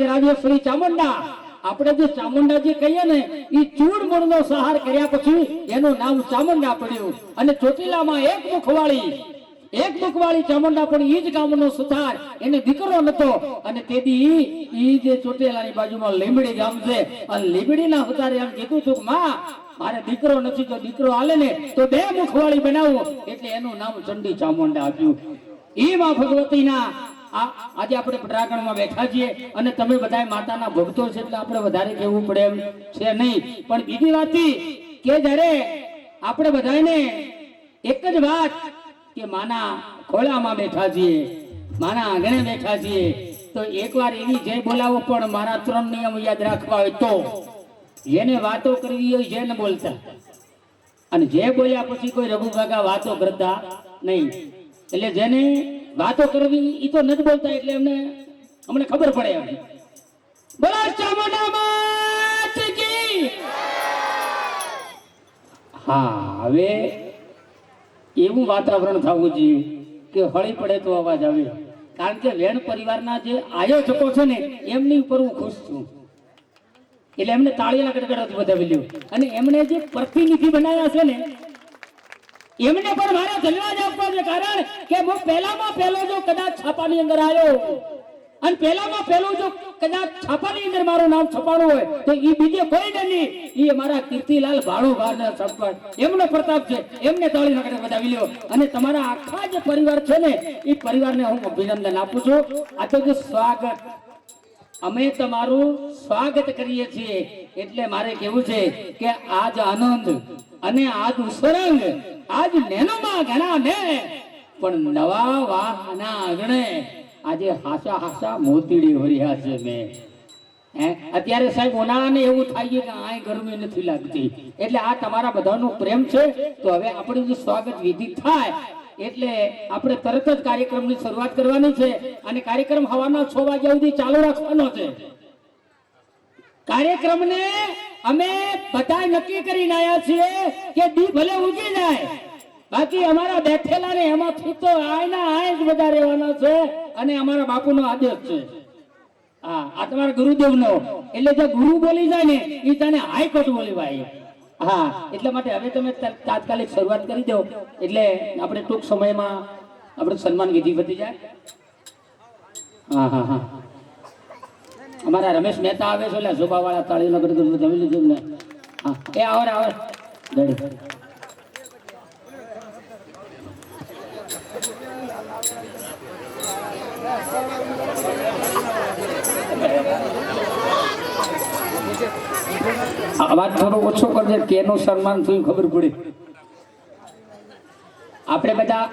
રાજરાજેશ્વરી ચામુંડા આપણે જે ચામુંડાજી કહીએ ને એ ચૂડમૂળનો સહાર કર્યા પછી એનું નામ ચામુંડા પડ્યું અને ચોટીલામાં એક મુખવાળી ચામુંડા પણ ઈ જ ગામનો સુથાર એને દીકરો નતો અને તેથી ઈ જે ચોટીલાની બાજુમાં લીંબડી ગામ છે અને લીંબડીના સુથારે એમ કીધું હતું માં મારે દીકરો નથી જો દીકરો હાલે ને તો બે મુખવાળી બનાવો એટલે એનું નામ ચંડી ચામુંડા આપ્યું ઈ માં ભગવતીના આજે આપણે પટરાગણમાં બેઠા છીએ અને તમે બધા માતાના ભક્તો છે એટલે આપણે વધારે કહેવું પડે એમ છે નહીં પણ બીજી વાત કે જ્યારે આપણે બધાને એક જ વાત કે માના ખોળામાં બેઠા છીએ માના આંગણે બેઠા છીએ તો એકવાર એવી જય બોલાવો પણ મારા 3 નિયમ યાદ રાખવા હોય તો જેને વાતો કરવી હોય જેને બોલતા અને જે બોલ્યા પછી કોઈ રઘુ કાકા વાતો કરતા નહીં એટલે જેને વાતો કરવી ઈ તો નથી બોલતા એટલે અમને ખબર પડે એમ બોલા ચામુંડા માત કી હા હવે એવું વાતાવરણ થવું જોઈએ કે હળી પડે તો અવાજ આવે કારણ કે વેણ પરિવારના જે આયોજકો છે ને એમની ઉપર હું ખુશ છું એટલે એમને તાળીના ગડગડાટ વધાવી લ્યો અને એમને જે પ્રતિનિધિ બનાવ્યા છે ને એમને પણ મારે ધન્યવાદ આપવા છે કારણ કે હું પહેલામાં પહેલો જો કદાચ છાપાની અંદર આવ્યો અને પહેલામાં પહેલો જો કદાચ છાપાની અંદર મારું નામ છપાણું હોય તો એ બીજે કોઈ નહીં એ મારા કીર્તિલાલ ભાણુભાઈના સંપર્ક એમનો પ્રતાપ છે એમને તાળીના ગડગડાટ વધાવી લ્યો અને તમારા આખા જે પરિવાર છે ને એ પરિવારને હું અભિનંદન આપું છું આ તો જે સ્વાગત અમે તમારું સ્વાગત કરીએ છીએ એટલે મારે કહેવું છે કે આજ આનંદ અને આજ ઉસરંગ આજ નેનોમાં ઘણા ને પણ નવા વાહના આંગણે આજે હાસા મોતીડી ભર્યા છે મેં અત્યારે સાહેબ ઉનાળાને એવું થાય છે કે આ ગરમી નથી લાગતી એટલે આ તમારા બધાનો પ્રેમ છે તો હવે આપણું જે સ્વાગત વિધિ થાય એટલે આપણે તરત જ કાર્યક્રમની શરૂઆત કરવાની છે અને કાર્યક્રમ સવારના 6 વાગ્યા સુધી ચાલુ રાખવાનો છે કાર્યક્રમને અમે બધા નક્કી કરીને આવ્યા છીએ કે દી ભલે ઉગી જાય બાકી અમારા બેઠેલા ને એમાંથી તો આયના આય જ બધા રહેવાના છે અને અમારા બાપુનો આદેશ છે આ તમારા ગુરુદેવનો એટલે જો ગુરુ બોલી જાય ને એ તને હાઈકોર્ટ બોલી ભાઈ હા એટલા માટે હવે તમે તાત્કાલિક શરૂઆત કરી દો એટલે આપણે ટૂંક સમયમાં આપણે સન્માન વિધિ પતી જાય હા અમારા રમેશ મહેતા આવે છે એટલે શોભાવાળા તાળીનો ગડગડ જમી લીધું ને હા એ આવે રેડી અવાજ થોડો ઓછો કરજે કેનું સન્માન થયું ખબર પડી આપણે બધા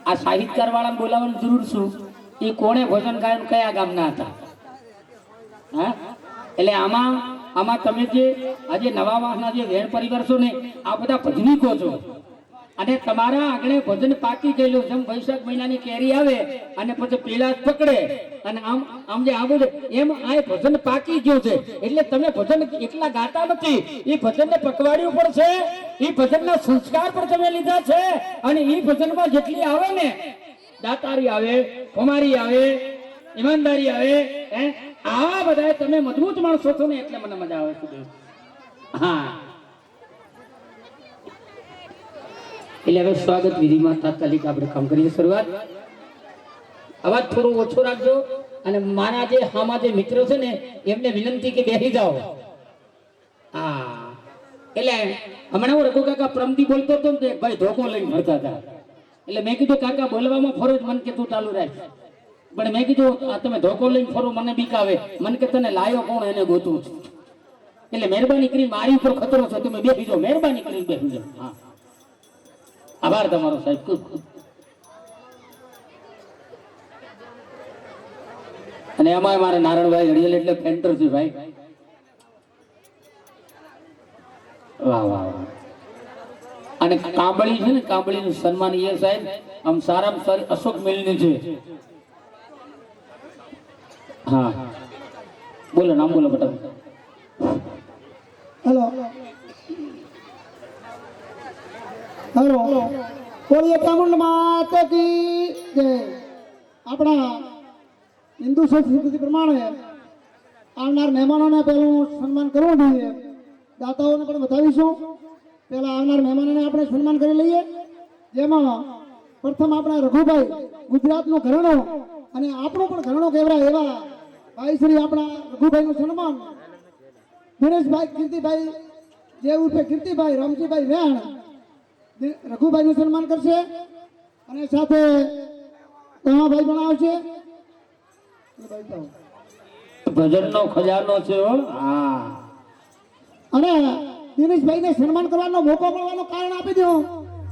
આ સાહિત્યકાર વાળા બોલાવવાની જરૂર છું એ કોણે ભજન ગાયન કયા ગામના હતા હા એટલે આમાં તમે જે આજે નવા માસના જે વેણ પરિવાર છો ને આ બધા ભજનીકો છો અને તમારા આંગણે ભજન પાકી ગયેલું જેમ વૈશાખ મહિનાની કેરી આવે અને પછી પેલા જ પકડે અને આમ જે આ બધું એમ આ ભજન પાકી ગયું છે એટલે તમે ભજન એકલા ગાતા નથી એ ભજનને પકવાડ્યું પણ છે એ ભજનના સંસ્કાર પણ તમે લીધા છે અને એ ભજનમાં જેટલી આવે ને દાતારી આવે કુમારી આવે ઈમાનદારી આવે આવા બધા તમે મજબૂત માણસો છો ને એટલે મને મજા આવે છે હા એટલે હવે સ્વાગત વિધિમાં તાત્કાલિક આપણે કામ કરીએ શરૂઆત અવાજ થોડો ઓછો રાખજો અને મારા જે હામાં જે મિત્રો છે ને એમને વિનંતી કે બેસી જાઓ હા એટલે હમણાં હું રઘુ કાકા પ્રમદી બોલતો હતો ને ભાઈ ધોકો લઈને ફરતા હતા એટલે મેં કીધું કાકા બોલવામાં ફરો જ મન કે તું ચાલુ રાખ પણ મેં કીધું આ તમે ધોકો લઈને ફરો મને બીક આવે મને કે તને લાયો કોણ એને ગોતું છું એટલે મહેરબાની કરી મારી ઉપર ખતરો છે તમે બેસી જાઓ મહેરબાની કરીને બેસી જાઓ હા આભાર તમારો સાહેબ ખૂબ ખૂબ અને એમાં મારા નારાયણભાઈ હડિયલ એટલે પેન્ટર છે ભાઈ વાહ વાહ અને કાંબળી છે ને કાંબળીનું સન્માન એ સાહેબ આમ સારામાં સારી અશોક મિલની છે હા બોલો નામ બોલો બટા હેલો હેલો બોલીએ ચામુંડ માતા કી જય આપણા હિન્દુ સંસ્કૃતિ પ્રમાણે આવનાર મહેમાનોને પહેલું સન્માન કરવું જોઈએ. દાતાઓને પણ બતાવીશું. પહેલા આવનાર મહેમાનોને આપણે સન્માન કરી લઈએ. જેમાં પ્રથમ આપણા રઘુભાઈ ગુજરાતનું ઘરેણું અને આપણું પણ ઘરેણું કહેવાય એવા ભાઈ શ્રી આપણા રઘુભાઈનું સન્માન દિનેશભાઈ કીર્તિભાઈ જે ઉર્ફે કીર્તિભાઈ રામજીભાઈ વેણ રઘુભાઈનું સન્માન કરશે અને સાથે તમાભાઈ પણ આવશે. ભજનનો ખજાનો છે હો. હા, અને દિનેશભાઈને સન્માન કરવાનો મોકો મળવાનું કારણ આપી દઉં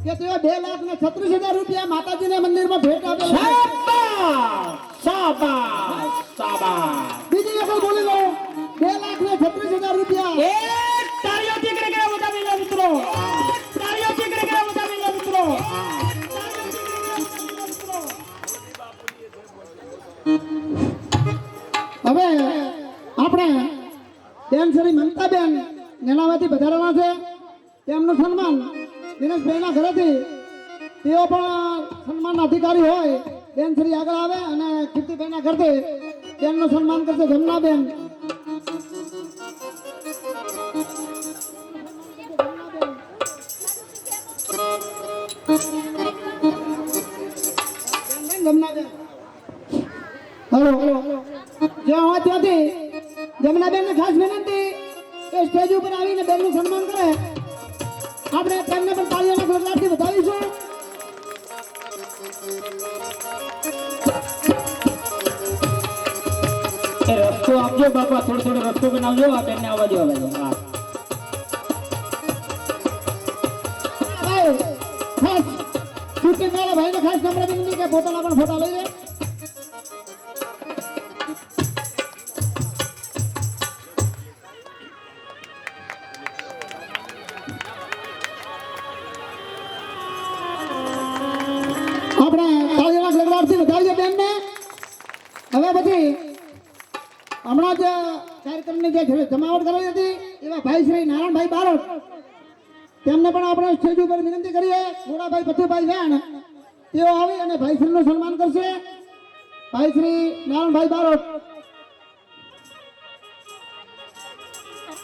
કે તેઓ 2,36,000 રૂપિયા માતાજીના મંદિરમાં ભેટ આપેલ છે. શાબાશ, શાબાશ, શાબાશ. બીજી વખત બોલી લો 2,36,000 રૂપિયા. એ તાળીઓથી ગણગણા વધાવી લો મિત્રો. તાળીઓથી ગણગણા વધાવી લો મિત્રો. હવે આપણે બેન શ્રી મમતાબેન નેનાવાથી વધારવાના છે. તેમનું સન્માન દિનેશભાઈના ઘરેથી તેઓ પણ સન્માનના અધિકારી હોય બેન શ્રી આગળ આવે અને કીર્તિભાઈના ઘરથી તેમનું સન્માન કરશે જમનાબેન. જમનાબેન હલો જ્યાં હોય ત્યાંથી જમનાબેનને ખાસ વિનંતી કે સ્ટેજ ઉપર આવીને બેનનું સન્માન કરે. આપણે તેમને પણ તાળીઓના ગણગણાટથી બતાવીશું. એ રસ્તો આપજો બાપા, થોડો થોડો રસ્તો બનાવજો. આ બેનને આવવા દો. હા, ભાઈ ખાસ શૂટિંગ વાળા ભાઈને ખાસ નમ્ર વિનંતી કે પોતાના પણ ફોટા લઈ લે. આપણે તાળીઓના ગણગણાટથી વધારીએ બેનને. હવે પછી હમણાં જ કાર્યક્રમની જે જમાવટ કરાવી હતી એવા ભાઈ શ્રી નારાયણભાઈ બારોટ તેમને પણ આપણે સ્ટેજ ઉપર વિનંતી કરીએ. મોડાભાઈ પથુભાઈ વેણ તેઓ આવી અને ભાઈ શ્રીનું સન્માન કરશે. ભાઈ શ્રી નારાયણભાઈ બારોટ,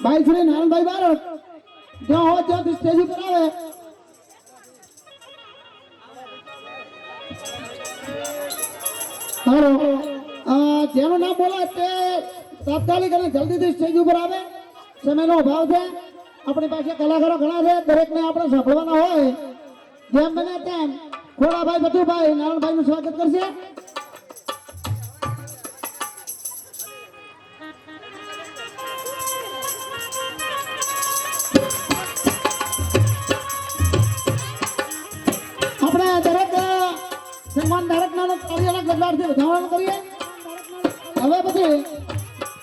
ભાઈ શ્રી નારાયણભાઈ બારોટ જ્યાં હોય ત્યાંથી સ્ટેજ ઉપર આવે. હાલો, જેનું નામ બોલાય તે તાત્કાલિક અને જલ્દીથી સ્ટેજ ઉપર આવે. સમયનો અભાવ છે. આપણી પાસે કલાકારો ઘણા છે, દરેકને આપણે સાંભળવાના હોય. જેમ બને તેમ ખોડાભાઈ બચુભાઈ નારાયણભાઈનું સ્વાગત કરશે. આપણે દરેક સન્માન ધારકનાનો તાળીઓના ગણગણાટથી વધારવાનું કરીએ. હવે પછી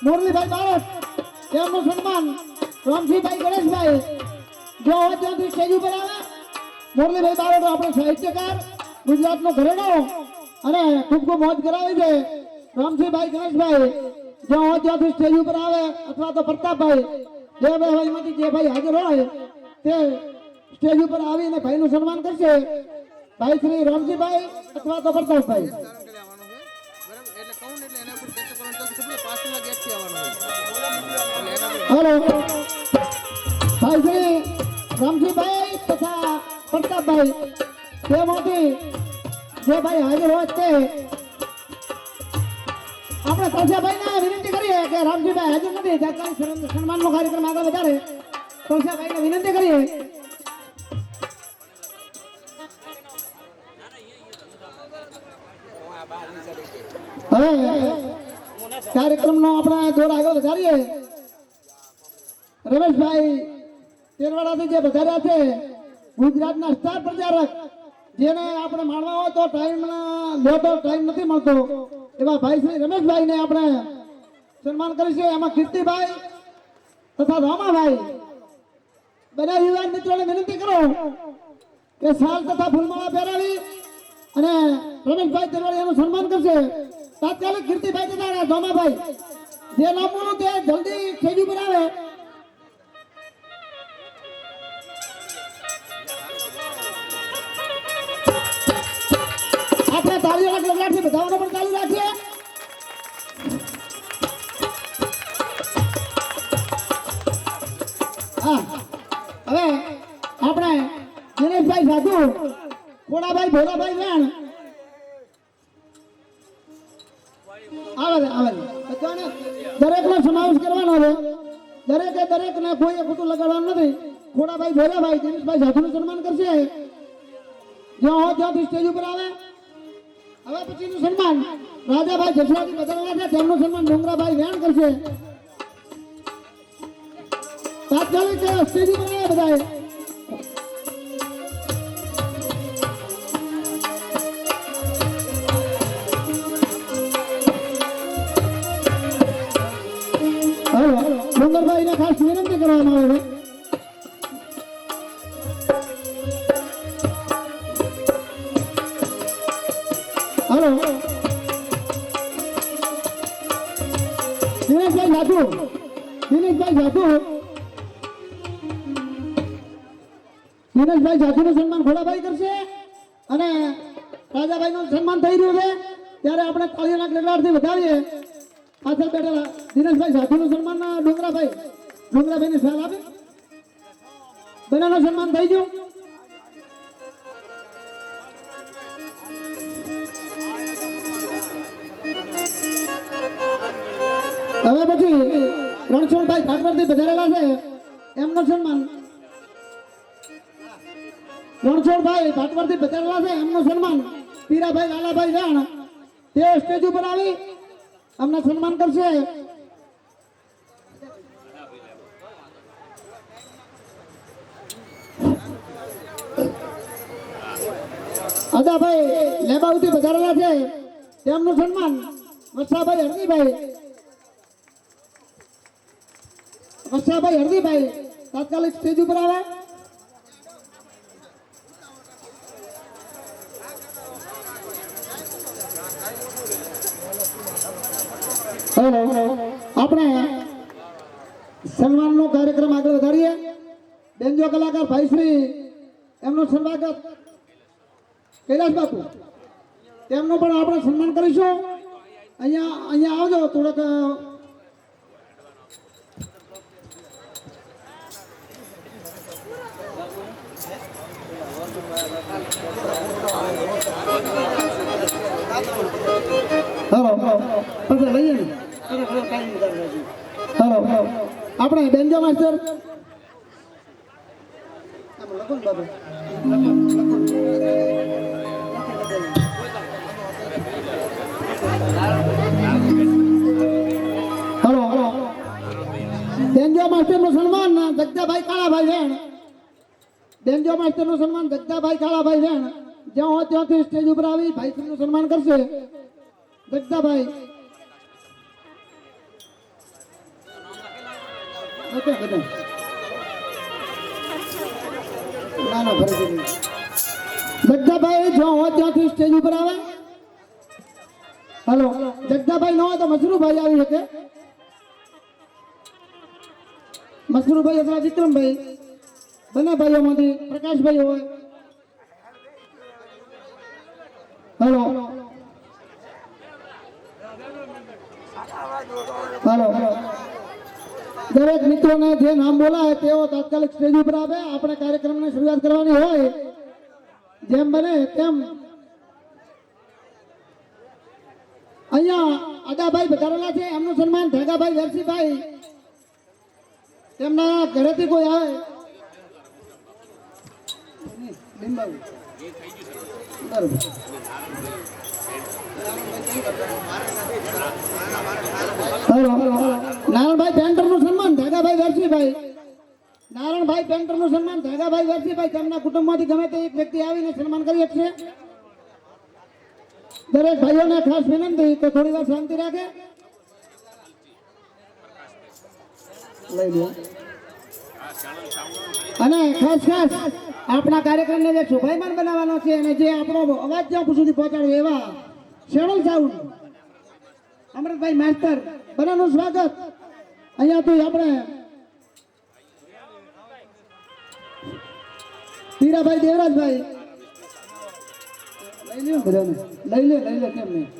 મુરલીભાઈ બારોટ તેમનું સન્માન રામજીભાઈ ગણેશભાઈ જો હોય ત્યાંથી સ્ટેજ ઉપર આવે. મુરલીભાઈ બારોટ આપણે સાહિત્યકાર ગુજરાતનો ઘરેણો અને ખૂબ ખૂબ મોજ કરાવી છે. રામજીભાઈ ગણેશભાઈ જો હોય ત્યાંથી સ્ટેજ ઉપર આવે અથવા તો પ્રતાપભાઈ જે ભાઈમાંથી જે ભાઈ હાજર હોય તે સ્ટેજ ઉપર આવીને ભાઈનું સન્માન કરશે. ભાઈ શ્રી રામજીભાઈ અથવા તો પ્રતાપભાઈ. હેલો, ભાઈ શ્રી રામજીભાઈ તથા પ્રતાપભાઈ તેમાંથી જે ભાઈ હાજર હોય તે આપણે તલસાભાઈને વિનંતી કરીએ કે રામજીભાઈ હાજર નથી ત્યાં સન્માનનો કાર્યક્રમ આગળ વધારે. તલસાભાઈને વિનંતી કરીએ. હવે કાર્યક્રમનો આપણે દોર આગળ વધારીએ. રમેશભાઈ તેરવાડાથી જે વધાર્યા છે ગુજરાતના સ્ટાર પ્રચારક જેને આપણે માણવા હોય તો ટાઈમ લેતો ટાઈમ નથી મળતો એવા ભાઈ શ્રી રમેશભાઈને આપણે સન્માન કરીશું. એમાં કીર્તિભાઈ તથા રામાભાઈ બધા યુવાન મિત્રોને વિનંતી કરો કે શાલ તથા ફૂલમાળા પહેરાવી અને રમેશભાઈ તેરવાડિયાનું સન્માન કરશે. તાત્કાલિક કીર્તિભાઈ તથા રામાભાઈ જે નામનું તે જલ્દી સ્ટેજ ઉપર આવે. આપણે તાળીઓના ગણગણાટથી બધાઓને પણ ચાલુ રાખીએ. હા હવે આપણે દિનેશભાઈ સાધુ ખોડાભાઈ ભોલાભાઈ વેણ આવે બધાને દરેકનો સમાવેશ કરવાનો છે દરેકને કોઈ ખોટું લગાડવાનું નથી ખોડાભાઈ ભોલાભાઈ દિનેશભાઈ સાધુનું સન્માન કરશે જ્યાં હોય ત્યાંથી સ્ટેજ ઉપર આવે હવે પછીનું સન્માન રાજાભાઈ જસરાજી બદલવા છે તેમનું સન્માન ડુંગરાભાઈ વેણ કરશે તાત્કાલિક સ્ટેજ ઉપર આવે બધાએ ડુંગરભાઈને ખાસ વિનંતી કરવામાં આવે હલો દિનેશભાઈ સાધુનું સન્માન ખોડાભાઈ કરશે અને રાજાભાઈનું સન્માન થઈ રહ્યું છે ત્યારે આપણે તાળીઓના ગડગડાટથી વધાવીએ પાછળ બેઠેલા દિનેશભાઈ સાધુનું સન્માન ડુંગરાભાઈને સહાય આપે બંનેનું સન્માન થઈ ગયું હવે પછી રણછોડભાઈ ઠાકરથી પધારેલા છે એમનું સન્માન રણછોડભાઈ ભાટવરથી પધારેલા છે એમનું સન્માન પીરાભાઈ લાલાભાઈ જાણ તે સ્ટેજ ઉપર આવી અમને સન્માન કરશે અદાભાઈ લેબાઉથી પધારેલા છે તેમનું સન્માન વસાભાઈ હરદીભાઈ તાત્કાલિક સ્ટેજ ઉપર આવે આપણે સન્માનનો કાર્યક્રમ આગળ વધારીએ બેન્જો કલાકાર ભાઈશ્રી એમનું સ્વાગત કૈલાસ બાપુ તેમનું પણ આપણે સન્માન કરીશું અહીંયા આવજો થોડોક હેલો લઈએ ને હેલો આપણે બેન્જો માસ્ટર હેલો બેન્જો માસ્ટરનું સન્માન જગદાભાઈ કાળાભાઈ વેણ બેન્જો માસ્ટરનું સન્માન જગદાભાઈ કાળાભાઈ વેણ જ્યાં હોય ત્યાંથી સ્ટેજ ઉપર આવી ભાઈશ્રીનું સન્માન કરશે જગદાભાઈ જગદાભાઈ જો હોય ત્યાંથી સ્ટેજ ઉપર આવે હલો જગદાભાઈ ન હોય તો મસરૂભાઈ આવી શકે મસરૂભાઈ અથવા વિક્રમભાઈ બંને ભાઈઓમાંથી પ્રકાશભાઈ હોય હલો હલો દરેક મિત્રોને જે નામ બોલાય તેઓ તાત્કાલિક સ્ટેજ ઉપર આવે આપણે કાર્યક્રમની શરૂઆત કરવાની હોય જેમ બને તેમ અહીંયા અદાભાઈ પધારેલા છે એમનું સન્માન ઢેગાભાઈ વેરસીભાઈ તેમના ઘરેથી કોઈ આવે બરોબર નારાયણભાઈ પેન્ટરનું સન્માન ધાગાભાઈ વેરસીભાઈ નારાયણભાઈ પેન્ટરનું સન્માન ધાગાભાઈ વેરસીભાઈ તેમના કુટુંબમાંથી ગમે તે એક વ્યક્તિ આવીને સન્માન કરી શકશે દરેક ભાઈઓને ખાસ વિનંતી કે થોડી વાર શાંતિ રાખે લઈ લો અને ખાસ આપણા કાર્યક્રમને જે શોભાયમાન બનાવવાનો છે અને જે આપણો અવાજ જ્યાં સુધી પહોંચાડો એવા શેડલ સાઉન્ડ અમૃતભાઈ માસ્ટર બધાનું સ્વાગત અહીંયાથી આપણે હીરાભાઈ દેવરાજભાઈ લઈ લો બધાને લઈ લે કેમ નહીં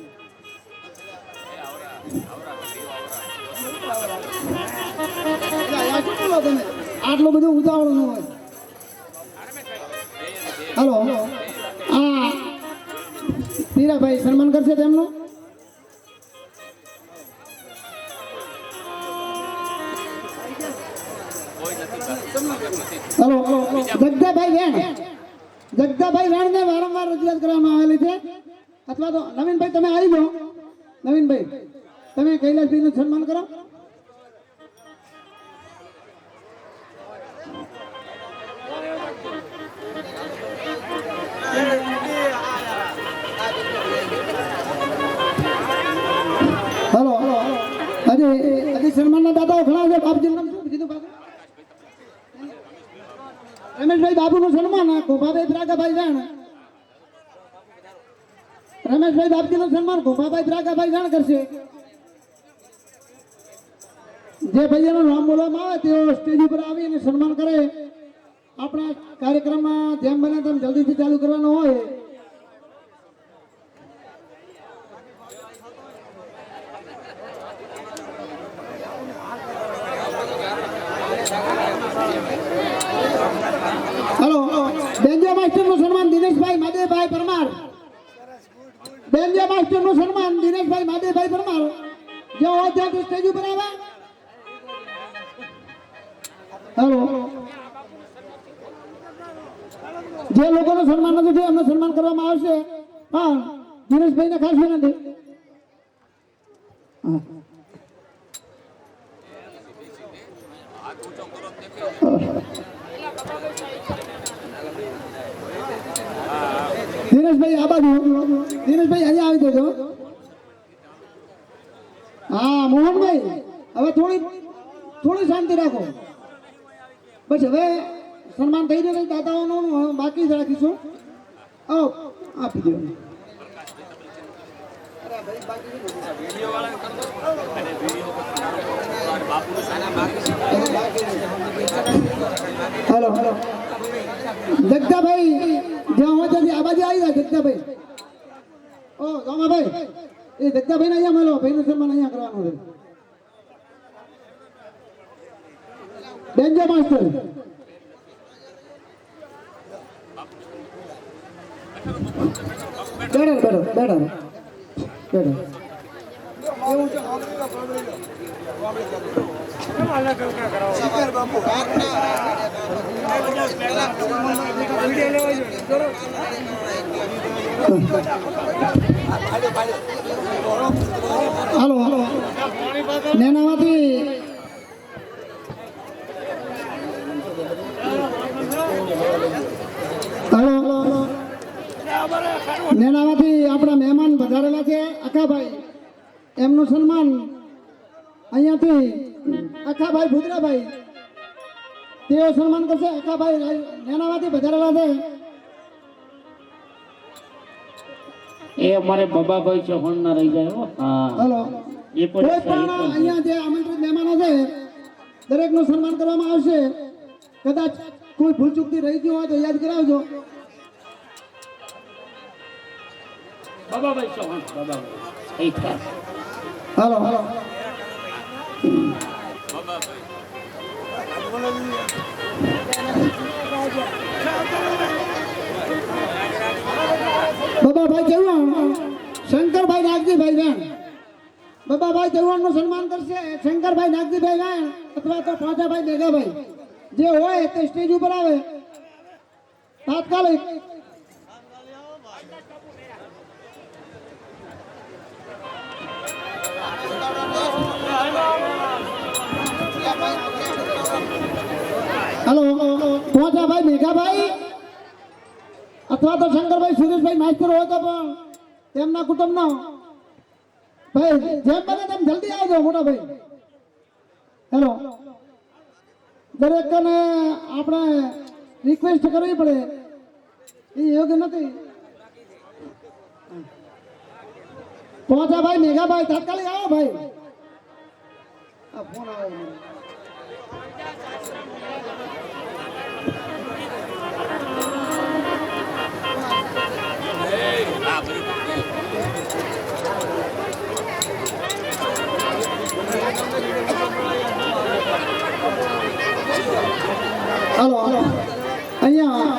આટલું બધું ઉતાવળ ન હોય. હાલો આ પીરાભાઈ સન્માન કરશે તેમનું. હાલો જગદાભાઈ વેણને વારંવાર રજૂઆત કરવામાં આવેલી છે. અથવા તો નવીનભાઈ તમે આવી જાઓ. નવીનભાઈ તમે કૈલાસભાઈનું સન્માન કરો. હલો હજી સન્માનના દાતાઓ ઘણા છે. બાપજીનું નામ શું કીધું બાપુ? રમેશભાઈ બાબુનું સન્માન ગોપાભાઈ પ્રાગાભાઈ વેણ. રમેશભાઈ બાપજીનું સન્માન ગોપાભાઈ પ્રાગાભાઈ વેણ કરશે. જે ભાઈઓનું નામ બોલવામાં આવે તેઓ સ્ટેજ ઉપર આવીને સન્માન કરે. આપણા કાર્યક્રમમાં જેમ બને તેમ જલ્દીથી ચાલુ કરવાનો હોય. હેલો બેન્જો માસ્ટરનું સન્માન દિનેશભાઈ માદેભાઈ પરમાર. બેન્જો માસ્ટરનું સન્માન દિનેશભાઈ માદેભાઈ પરમાર. જો હોય ત્યાંથી સ્ટેજ ઉપર આવે. હેલો જે લોકોનું સન્માન નથી થયું એમનું સન્માન કરવામાં આવશે. હા દિનેશભાઈને ખાસ વિનંતી. દિનેશભાઈ આ બાજુ. દિનેશભાઈ અહીંયા આવી જજો. હા મોહનભાઈ હવે થોડી શાંતિ રાખો. બસ હવે સન્માન થઈ જશે. દાદાઓનું બાકી જ રાખીશું. આપી દો. હેલો જગદાભાઈ જ્યાં હોય ત્યાંથી આ બાજુ આવી જાય. જગદાભાઈ ઓ રામાભાઈ એ જગદાભાઈને અહીંયા મળો. ભાઈનું સન્માન અહીંયા કરવાનું છે. બેન્જો માસ્ટર બેડર હાલો નેનામાંથી નેનામાંથી આપણા મહેમાન વધારેલા છે અખાભાઈ. એમનું સન્માન અહીંયાથી અખાભાઈ ભૂદરાભાઈ તેઓ સન્માન કરશે. અખાભાઈ નેનામાંથી વધારેલા છે. એ અમારે બાબાભાઈ ચૌહાણ ના રહી જાય. હા હલો એ કોઈ પણ અહીંયા જે આમંત્રિત મહેમાનો છે દરેકનું સન્માન કરવામાં આવશે. કદાચ કોઈ ભૂલચૂકથી રહી ગયું હોય તો યાદ કરાવજો. બાબાભાઈ ચૌહાણ બાબાભાઈ ખાસ. હાલો બાબાભાઈ ચૌહાણ શંકરભાઈ નાગજીભાઈ વેણ. બાબાભાઈ ચૌહાણનું સન્માન કરશે શંકરભાઈ નાગજીભાઈ વેણ અથવા તો પાંચાભાઈ મેઘાભાઈ. જે હોય તે સ્ટેજ ઉપર આવે તાત્કાલિક. હેલો પાંચાભાઈ મેઘાભાઈ અથવા તો શંકરભાઈ સુરેશભાઈ માસ્ટર હોય તો પણ તેમના કુટુંબનો ભાઈ જેમ બને તેમ જલ્દી આવજો મોટા ભાઈ. હેલો દરેકને આપણે રિક્વેસ્ટ કરવી પડે એ યોગ્ય નથી. પાંચાભાઈ મેઘાભાઈ તાત્કાલિક આવો ભાઈ. આ ફોન આવ્યો. હાલો હાલો અહીંયા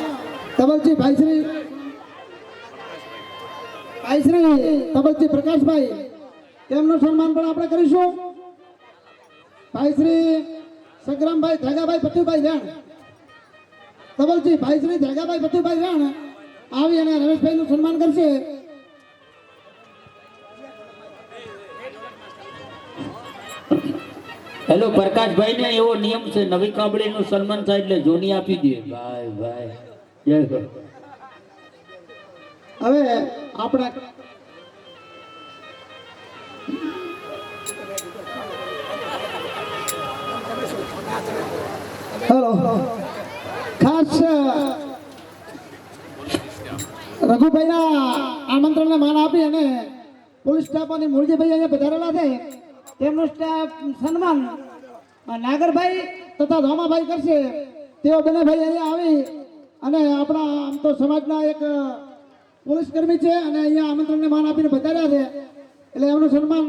તબલજી ભાઈશ્રી તબલજી પ્રકાશભાઈ તેમનું સન્માન પણ આપણે કરીશું. ભાઈશ્રી સગ્રામભાઈ ધેગાભાઈ પતુભાઈ રેણ, તબલજી ભાઈશ્રી ધેગાભાઈ પતુભાઈ રેણ આવી અને રમેશભાઈનું સન્માન કરશે. હેલો પ્રકાશભાઈ ને એવો નિયમ છે નવી કાબળી નું સન્માન થાય એટલે જોની આપી દે ભાઈ ભાઈ જય હો. હવે આપણે હેલો ખાસ રઘુભાઈના આમંત્રણને માન આપી અને પોલીસ સ્ટાફ અને મૂળજીભાઈ અહીંયા પધારેલા છે તેમનું સ્ટાફ સન્માન નાગરભાઈ તથા ધોમાભાઈ કરશે. તેઓ બંને ભાઈ અહીંયા આવી અને આપણા આમ તો સમાજના એક પોલીસ કર્મી છે અને અહીંયા આમંત્રણને માન આપીને પધાર્યા છે એટલે એમનું સન્માન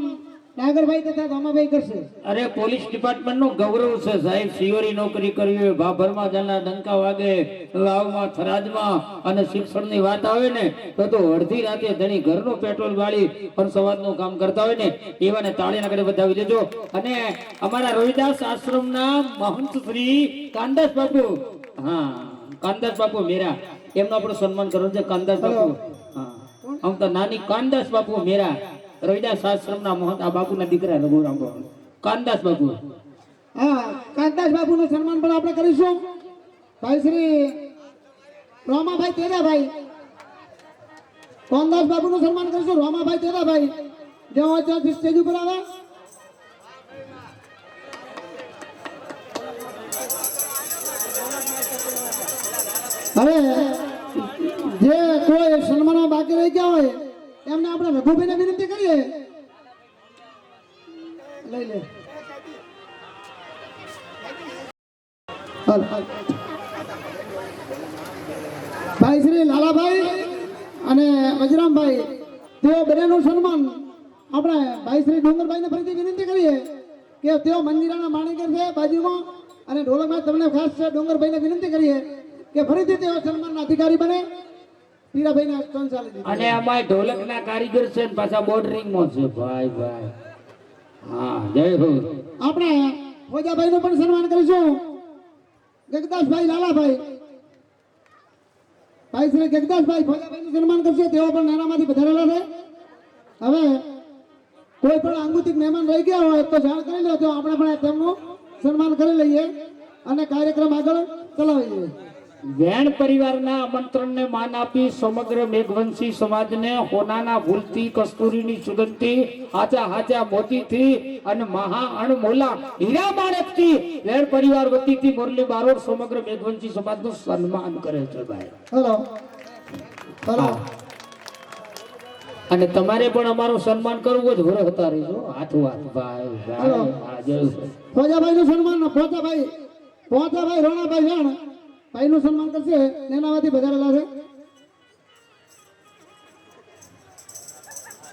નાગરભાઈ તથા ધોમાભાઈ કરશે. અરે પોલીસ ડિપાર્ટમેન્ટ નું ગૌરવ છે સાહેબ. સિયોરી નોકરી કરવી હોય, ભાભરમાં જના ડંકા વાગે, વાવમાં થરાદમાં અને શિક્ષણની વાત આવે ને તો અડધી રાતે ધણી ઘરનું પેટ્રોલ વાળી પણ સવારનું કામ કરતા હોય ને એવાને તાળીના કડે વધાવી દેજો. અને અમારા રોહિદાસ આશ્રમના મહંત શ્રી કાનદાસ બાપુ, હા કાનદાસ બાપુ મેરા, એમનું આપણે સન્માન કરવું છે. કાનદાસ બાપુ, હા આમ તો નાની કાનદાસ બાપુ મેરા, રોહિદાસ આશ્રમના મહંત, આ બાપુના દીકરા રઘુરામ બાપુ કાનદાસ બાપુ. હા કાનદાસ બાપુનું સન્માન પણ આપણે કરીશું. ભાઈ શ્રી રોમાભાઈ તેજાભાઈ, કાનદાસ બાપુનું સન્માન કરીશું. રોમાભાઈ તેજાભાઈ જેઓ અત્યારે સ્ટેજ ઉપર આવે. હવે જે કોઈ સન્માનો બાકી રહી ગયા હોય એમને આપણે રઘુભાઈને વિનંતી કરીએ. લઈ લે ભાઈ શ્રી લાલાભાઈ અને અજરામભાઈ તેઓ બંનેનું સન્માન આપણે ભાઈ શ્રી ડુંગરભાઈને ફરીથી વિનંતી કરીએ કે તેઓ મંજીરાના માણેકર છે બાજુમાં અને ઢોલકમાં તમને ખાસ છે ડુંગરભાઈને વિનંતી કરીએ કે ફરીથી તેઓ સન્માનના અધિકારી બને. પીરાભાઈના સ્ટોન ચાલી દીધી અને અમાય ઢોલકના કારીગર છે ને પાછા બોર્ડરિંગમાં છે ભાઈ ભાઈ. હા જય હો. આપણે ફોજાભાઈનું પણ સન્માન કરીશું. જગદાસભાઈ લાલાભાઈ, ભાઈ શ્રી જગદાસભાઈ ફોજાભાઈનું સન્માન કરશે. તેઓ પણ નાનામાંથી પધારેલા છે. હવે કોઈ પણ આંગુતિક મહેમાન રહી ગયા હોય તો જાણ કરી લો, તો આપણે પણ તેમનું સન્માન કરી લઈએ અને કાર્યક્રમ આગળ ચલાવીએ. વેણ પરિવારના આમંત્રણને માન આપી સમગ્ર મેઘવંશી સમાજને હોનાના ફૂલથી, કસ્તુરીની સુગંધથી, હાચા હાચા મોતીથી અને મહા અણમોલા હીરા માણેકથી વેણ પરિવાર વતીથી મુરલી બારોટ સમગ્ર મેઘવંશી સમાજનું સન્માન કરે છે ભાઈ. Hello hello. અને તમારે પણ અમારું સન્માન કરવું જ ભરે હતા રહીજો હાથો હાથ ભાઈ ભાઈ. હા જય હો. ફોજાભાઈનું સન્માન ફોજાભાઈ રોણાભાઈ વેણ ભાઈનું સન્માન કરશે. નેનામાંથી વધારેલા છે.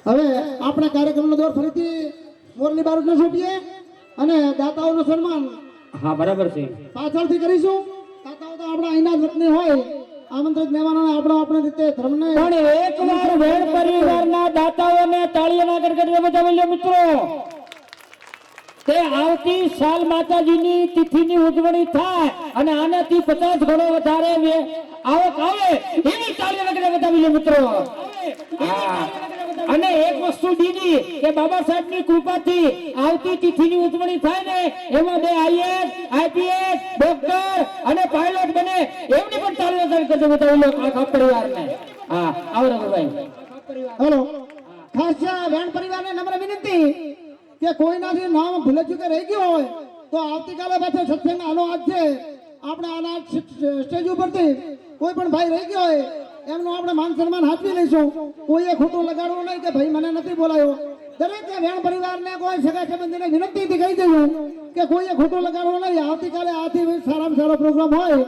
હવે આપણા કાર્યક્રમનો દોર ફરીથી મોરલી બારોટને સોંપીએ અને દાતાઓનું સન્માન હા બરાબર છે. પાછળથી કરીશું. દાતાઓ તો આપણા અહીંના જ વતની હોય, આમંત્રિત મહેમાનોને આપણે રીતે ધર્મને પણ એકવાર વેણ પરિવારના દાતાઓને તાળીઓના ગડગડ બજાવી લો મિત્રો. તે આવતી સાલ માતાજીની તિથિની ઉજવણી થાય અને આનાથી 50 ગણો વધારે આવક આવે એવી તાળીઓના ગડગડ બજાવી લો મિત્રો. હા અને એક વસ્તુ દીધી કે બાબા સાહેબની કૃપાથી આવતી તિથિની ઉજવણી થાય ને એમાં 2 આઈએએસ, આઈપીએસ, ડોક્ટર અને પાયલોટ બને એમની પણ તાળીઓના ગડગડ બજાવી લો આખા પરિવારને. હા આવો રઘુભાઈ. હેલો. ખાસ વેણ પરિવારને નમ્ર વિનંતી કે કોઈનાથી નામ ભૂલે ચૂકે રહી ગયો હોય તો આવતીકાલે પાછો સત્સંગ આનો આજ છે. આપણે આના સ્ટેજ ઉપરથી કોઈ પણ ભાઈ રહી ગયો હોય એમનું આપણે માન સન્માન હાથવી લઈશું. કોઈએ ખોટું લગાડવું નહીં કે ભાઈ મને નથી બોલાયો. દરેક વેણ પરિવારને કોઈ સગા સંબંધીને વિનંતીથી કહી દઉં કે કોઈએ ખોટું લગાડવું નહીં. આવતીકાલે આથી સારામાં સારો પ્રોગ્રામ હોય.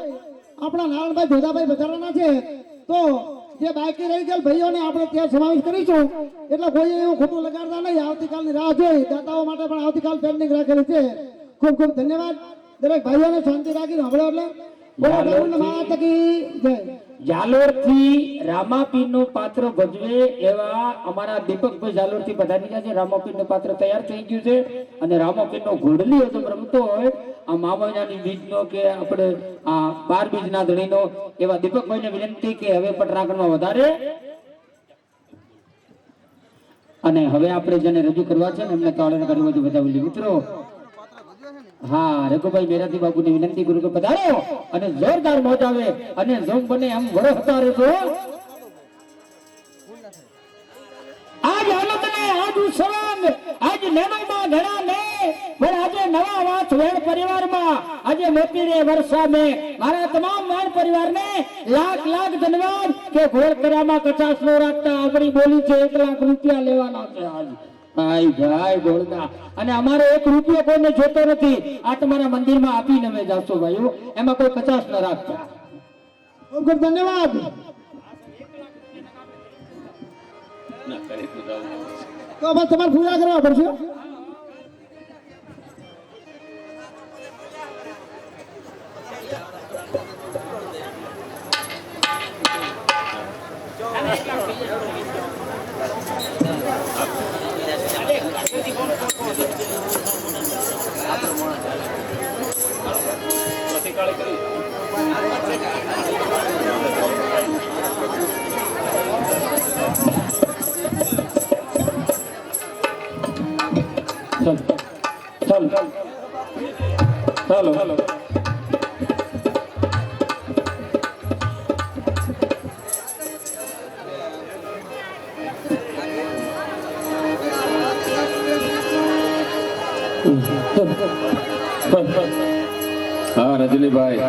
આપણા નારાયણભાઈ જોધાભાઈ વધારાના છે તો જે બાકી રહી ગયેલ ભાઈઓને આપણે ત્યાં સમાવેશ કરીશું. એટલે કોઈ એવું ખોટું લગાડતા નહીં. આવતીકાલની રાહ જોઈ દાતાઓ માટે પણ આવતીકાલ પેન્ડિંગ રાખેલી છે. ખૂબ ખૂબ ધન્યવાદ. દરેક ભાઈઓને શાંતિ રાખીને સાંભળો એટલે બોલો ગરુડ માત કી જય. જાલોર થી રામાપીર નું પાત્ર ભજવે એવા અમારા દીપકભાઈ જાલોર થી પધારી ગયા છે. રામાપીર નું પાત્ર તૈયાર થઈ ગયું છે અને રામાપીર નો ઘોડલી હતો રમતો હોય આ મામૈયાની બીજ નો કે આપણે આ 12 બીજ ના ધણી નો એવા દીપકભાઈ ને વિનંતી કે હવે પટરાગણમાં વધારે અને હવે આપણે જેને રજૂ કરવા છે ને એમને તાળીઓ કરી બધું બતાવી મિત્રો. હા રઘુભાઈ મેરાથી બાબુની વિનંતી ગુરુ કે પધારો અને જોરદાર મોજ આવે અને જોમ બને એમ વડો હતા રહેજો. આજ આનંદ ને આજ ઉત્સવ આજ નેમમાં ઘણા ને પણ આજે નવા વાત વેણ પરિવારમાં આજે મોતી રે વર્ષા મે મારા તમામ વેણ પરિવારને લાખ લાખ ધન્યવાદ કે ઘોર કર્યામાં 50 નો રાખતા આપણી બોલી છે 1 લાખ રૂપિયા લેવાના છે આજ. ભાઈ ભાઈ બોલતા અને અમારે 1 રૂપિયો કોઈને જોતો નથી. આ તમારા મંદિરમાં આપીને અમે જાશો ભાઈઓ એમાં કોઈ 50 ન રાખતા. ખૂબ ખૂબ ધન્યવાદ. તો હવે તમારે પૂજા કરવા પડશે. ચાલો ચાલો હા રજનીભાઈ,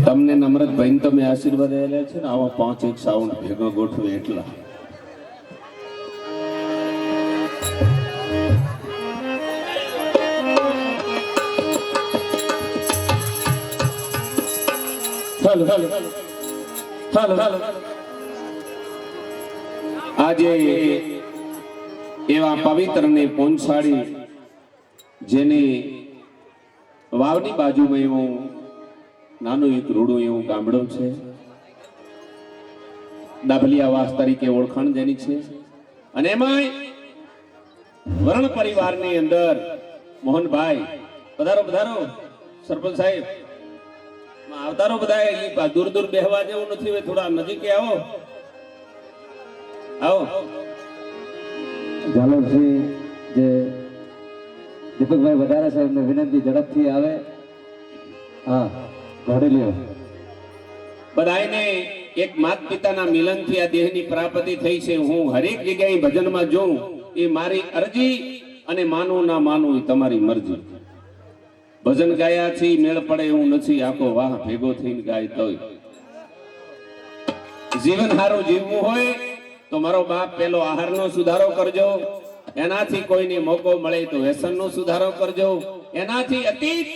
તમને નમ્રતભાઈ તમે આશીર્વાદ આપ્યા છે ને આવા 5 એક સાઉન્ડ ભેગો ગોઠવે એટલા. ચાલો ચાલો ચાલો ચાલો આજે એવા પવિત્ર ને પોંછાડી જેની વાવની બાજુમાં એવું નાનું એક રૂડું એવું ગામડું છે, ડાભલિયાવાસ તરીકે ઓળખાણ જેની છે અને એમાંય વરણ પરિવારની અંદર મોહનભાઈ પધારો પધારો સરપંચ સાહેબ આવતારો બધા દૂર દૂર બેહવા જેવું નથી, હવે થોડા નજીક આવો આવો. ઝાલોરથી જે દીપકભાઈ વધારે છે એમને વિનંતી ઝડપથી આવે. હા ઘોડી લ્યો. બધાયને એક માત પિતાના મિલનથી આ દેહની પ્રાપ્તિ થઈ છે. હું હરેક જગ્યાએ ભજનમાં જોઉં એ મારી અરજી અને માનું ના માનું એ તમારી મરજી. ભજન ગાયા થી મેળ પડે એવું નથી, આખો વાહ ભેગો થઈને ગાય તોય. જીવન હારું જીવવું હોય તો મારો બાપ પેલો આહારનો સુધારો કરજો, એનાથી કોઈને મોકો મળે તો વ્યસનનો સુધારો કરજો, એનાથી અતીત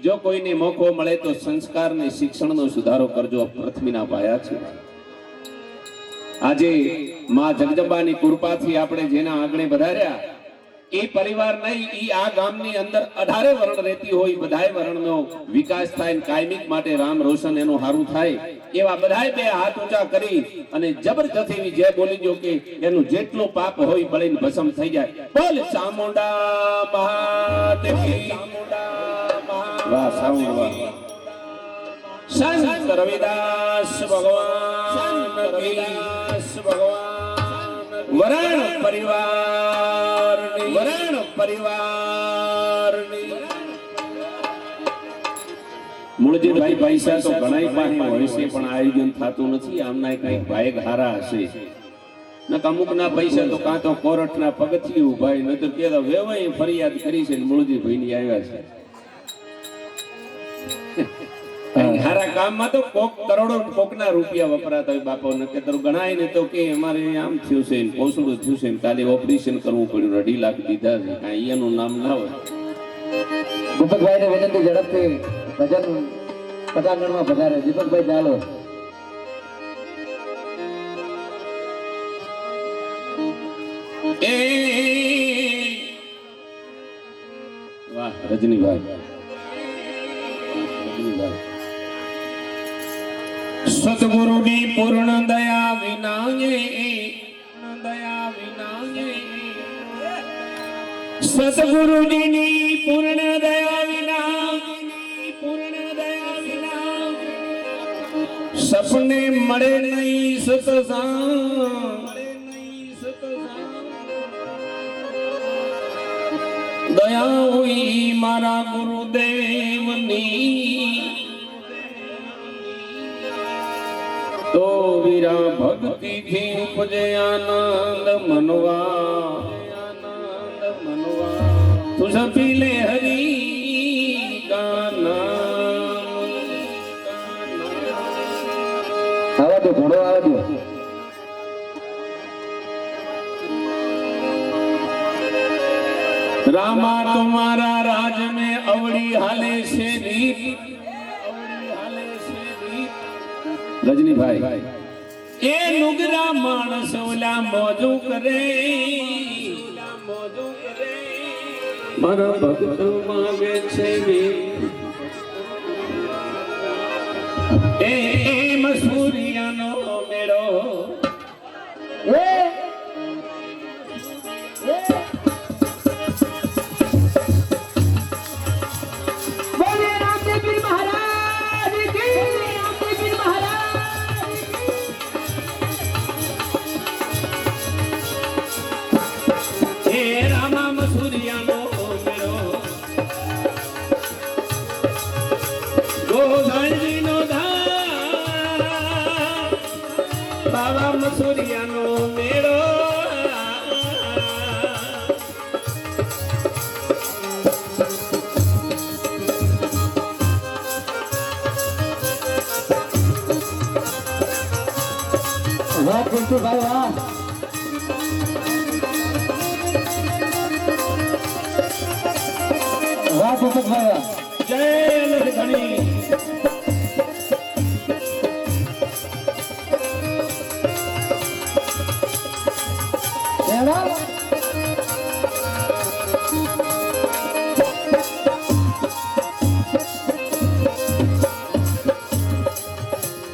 જો કોઈને મોકો મળે તો સંસ્કાર ને શિક્ષણનો સુધારો કરજો. પૃથ્વીના પાયા છે. આજે માં જગદંબાની કૃપાથી આપણે જેના આંગણે વધાર્યા એ પરિવાર નહીં, એ આ ગામની અંદર 18 વરણ રહેતી હોય, બધાય વરણનો વિકાસ થાય, કાયમિક માટે રામ રોશન એનું હારું થાય એવા બધાય બે હાથ ઊંચા કરી અને જબરજસ્ત એવી જય બોલી જો કે એનું જેટલું પાપ હોય બળીને ભસ્મ થઈ જાય. બોલ ચામુંડા મહાદેવી. વાહ સાઉન્ડ વાહ. સંત રવિદાસ ભગવાન વરણ પરિવારની મૂળજીભાઈ પૈસા તો ઘણાય પાસે હોય છે પણ આયોજન થતું નથી. આમના કઈક ભાઈ હારા હશે ને અમુક ના પૈસા તો કાં તો કોર્ટ ના પગથિયું ઉભાઈ નતર કે વેવાય ફરિયાદ કરી છે મૂળજીભાઈ ની આવ્યા છે. હારા કામમાં તો કોક કરોડો કોકના રૂપિયા વપરાતા હોય બાપો ને કે ગણાય ને તો કે અમારે આમ થયું છે પોસડું થયું છે કાલે ઓપરેશન કરવું પડ્યું, 2.5 લાખ દીધા છે, કાંઈ એનું નામ ના હોય. દીપકભાઈને વિનંતી ઝડપથી ભજન પટાંગણમાં પધારે. દીપકભાઈ ચાલો. વાહ રજનીભાઈ સદગુરુની પૂર્ણ દયા વિનાયે સદગુરુજીની પૂર્ણ દયા વિના સપને મળે નહીં સતસંગ દયા હોઈ મારા ગુરુદેવની તો વીરા ભક્તિથી ઉપજે આનંદ મનવા તુજ પીલે હરી ગાના આવા દો ઘોડો આવા દો रामा तुम्हारा राज में अवड़ी हाले से दीप रजनी भाई ए नुगरा मानस ओला मौजू करे मारा भक्त मांगे छे ए मसूरिया नो मेड़ो બાવા મસુરિયાનો મેળો વાહ કુલસુભાઈ વાહ વાહ દીપકભાઈ વાહ જય લખધણી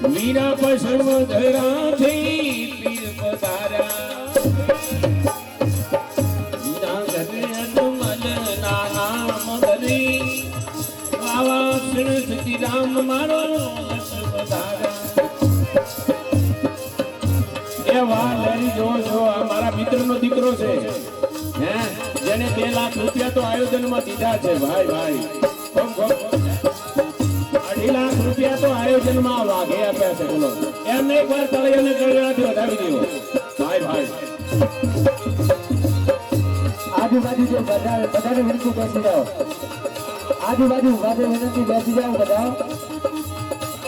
मीरा पशु धरा थी पीर पधारा मीरा घरे अजमल नाना मगरी बाबा श्री सती राम मारो पधारा ए वाह लरी जो हमारा मित्र नो દીકરો છે હે જેને 2 લાખ રૂપિયા તો આયોજનમાં દીધા છે ભાઈ ભાઈ ખૂબ ખૂબ 2.5 લાખ રૂપિયા તો આયોજનમાં વાઘે આપ્યા છે બોલો એમને એકવાર તળિયાને ગળગળાથી વધાવી દીધો ભાઈ ભાઈ આજુબાજુ જે બધાને વિનંતી બેસી જાઓ આજુબાજુ ઉભા વિનંતી બેસી જાઓ બધા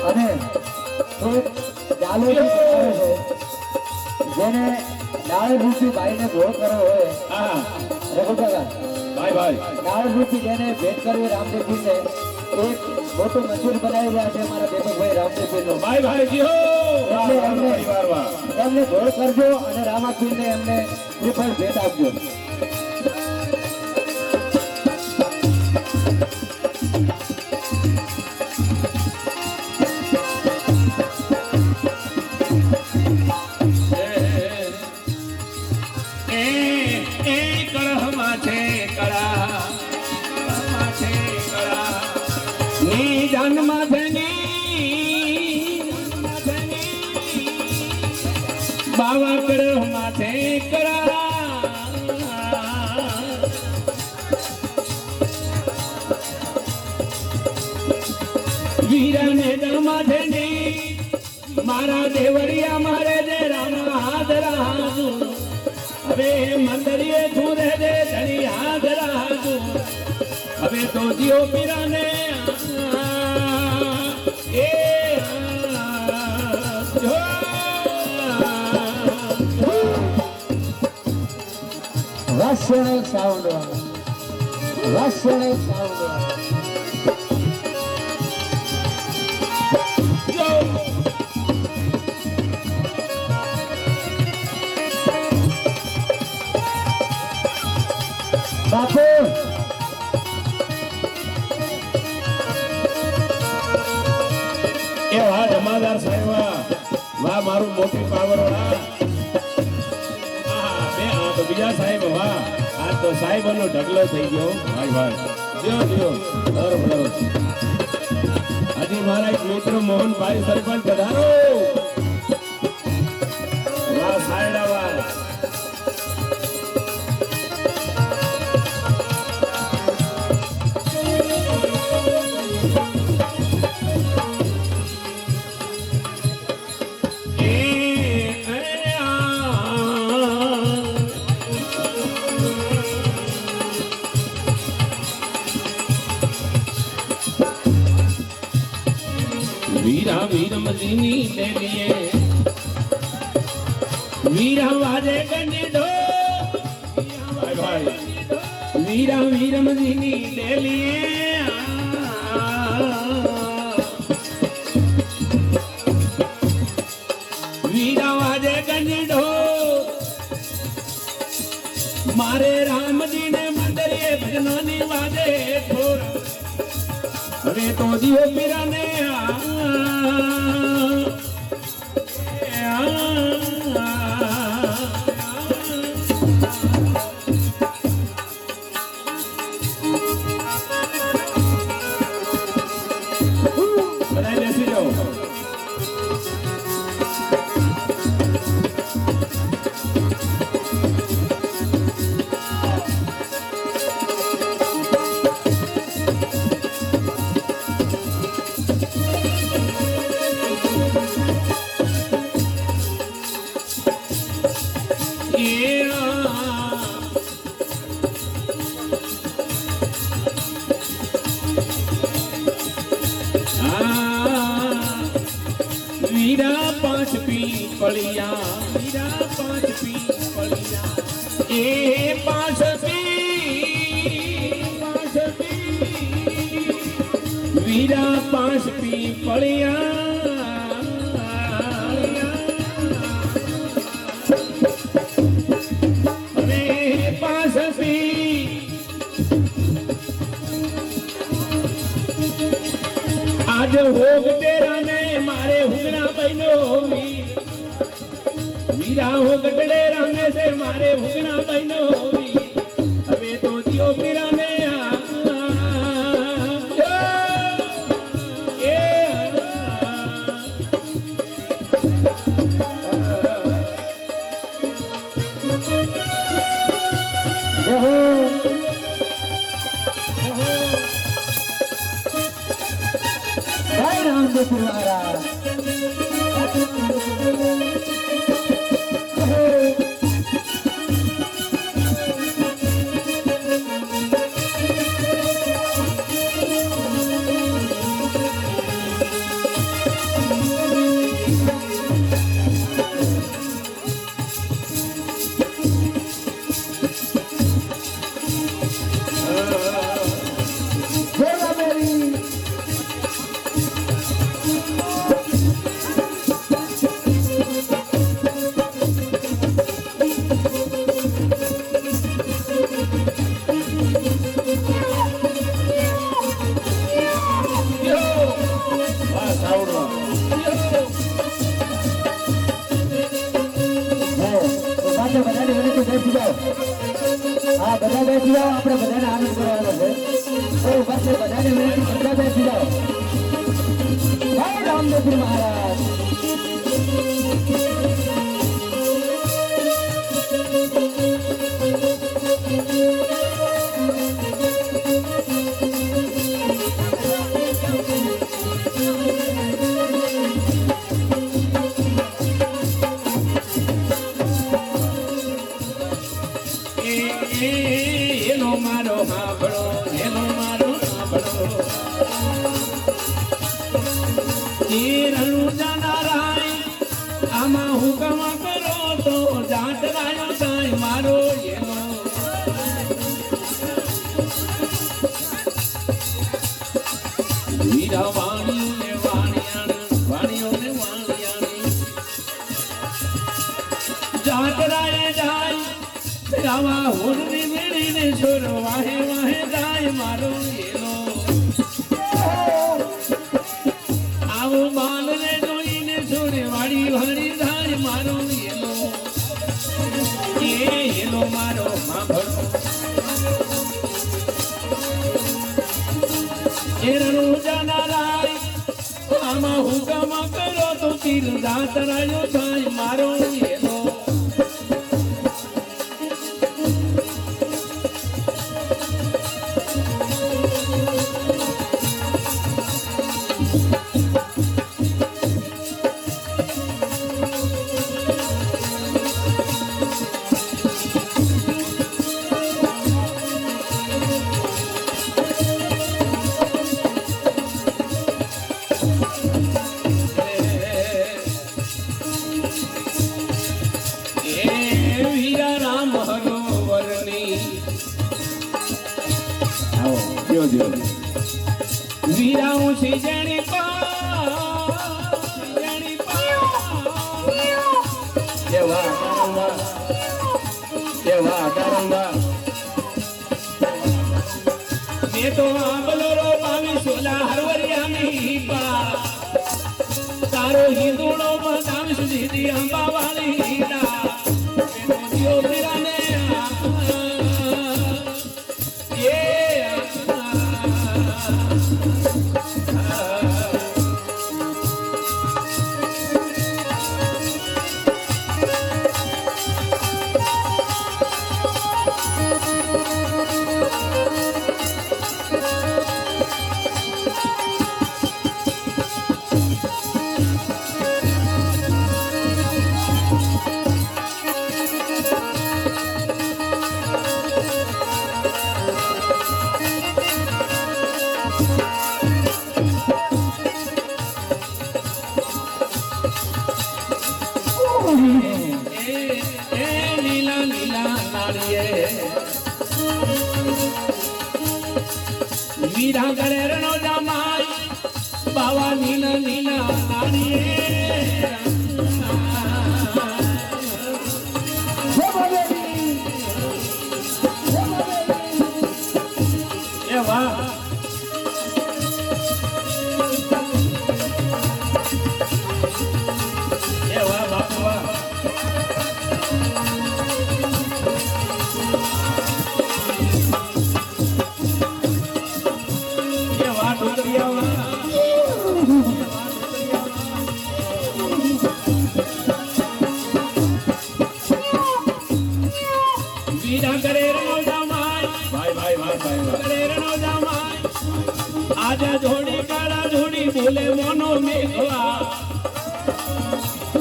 અને થોડીક ડાલોથી બનાવે છે જેને ડાળરૂપી ભાઈને ભોળ કરવો હોય હા રઘુકાકા ભાઈ ભાઈ ડાળરૂપી જેને ભેટ કરવી રામદેવજીને એક મોટું મંદિર બનાવી રહ્યા છે અમારા દેવકભાઈ રામદેવજીનો ભાઈ ભાઈ જી હો વાહ વાહ પરિવાર વાહ એમને ભોળ કરજો અને રામાપીરને એમને શ્રીફળ ભેટ આપજો બાવા કડો માથે કરા વીરા ને માથે ને મારા દેવરિયા મારે દે રામ હાથ રાજુ હવે મંદરિયે છૂરે દે ધણી હાથ રાજુ હવે તો જીઓ પીરાને એ રાષ્ટ્રીય સાઉન્ડ રાષ્ટ્રીય સાઉન્ડ બાપુ વાહ મારું મોટી પાવરોડા. આહા, બે આ તો બીજા સાહેબ વાહ. આ તો સાહેબનો ઢગલો થઈ ગયો ભાઈ ભાઈ. જ્યો જ્યો બરોબર. હજી મારા એક મિત્ર મોહનભાઈ સરપંચ પધારો. વાહ સાયડા વાહ. વીરા વીરમજીની દેવીએ વીરા વાજે ગંડો ભાઈ ભાઈ. વીરા વીરમજીની દેલીએ વીરા વાજે ગંડો મારે રામજીને મંદિરે ભજનોની વાજે ઠોર. હવે તો દિયો પીરાને બધા બેસી જાઓ. વીરા પાંચ પીપળિયા વીરા પાંચ પીપળિયા એ પાંચ વીરા પાંચ પીપળિયા હવે પાંચ આજ હોગ તેરા ને મારે હુગના બહેનો વીરા હોગ ડેરા ને से મારે હુગના બહેનો હવે તો દિયો પીરા ને જય રામદેવ મહારાજ. બધાને વિનંતી બેસી જાઓ. હા બધા બેસી જાઓ. આપણે બધાને આનંદ કરવાનો છે. તો બસ બધાને વિનંતી બધા બેસી જાઓ. જય રામદેવ મહારાજ. હેલો મારો હાંભળો હેલો મારો હાંભળો એ રણુજાનારાય આમાં હુકમ કરો તો જાટ રાયો થાય મારો હેલો વીરા વાણીઓને વાણિયાને વાણિયાની જાટ રાય જાય રાવા હોરની મેળીને છોર વાહે વાહે જાય મારો હેલો આવો બાલને જોઈને છોડે વાડી વાડી એ રણુજાના રાય આમાં હુકમ કરો તો તીર રાત રાયો થાય મારો એનો વીરાઉ સિજણી મેં તો આંબલો પાવી સોલા હરવરિયાની પા તારો હિંદુડો બતાવીશ દીદી અંબા વાળી હીરા લીલા લીલા નાળીએ વીરા ગળેરનો જમાઈ બાવા લીલા લીલા નાળીએ એ વાહ એ વાહ બાપુ વાહ વીરા ગળેરનો જમાઈ ભાઈ ભાઈ ભાઈ ભાઈ ગળેરનો જમાઈ આજા જોડી કાળા જોડી બોલે મોનો મેઘવા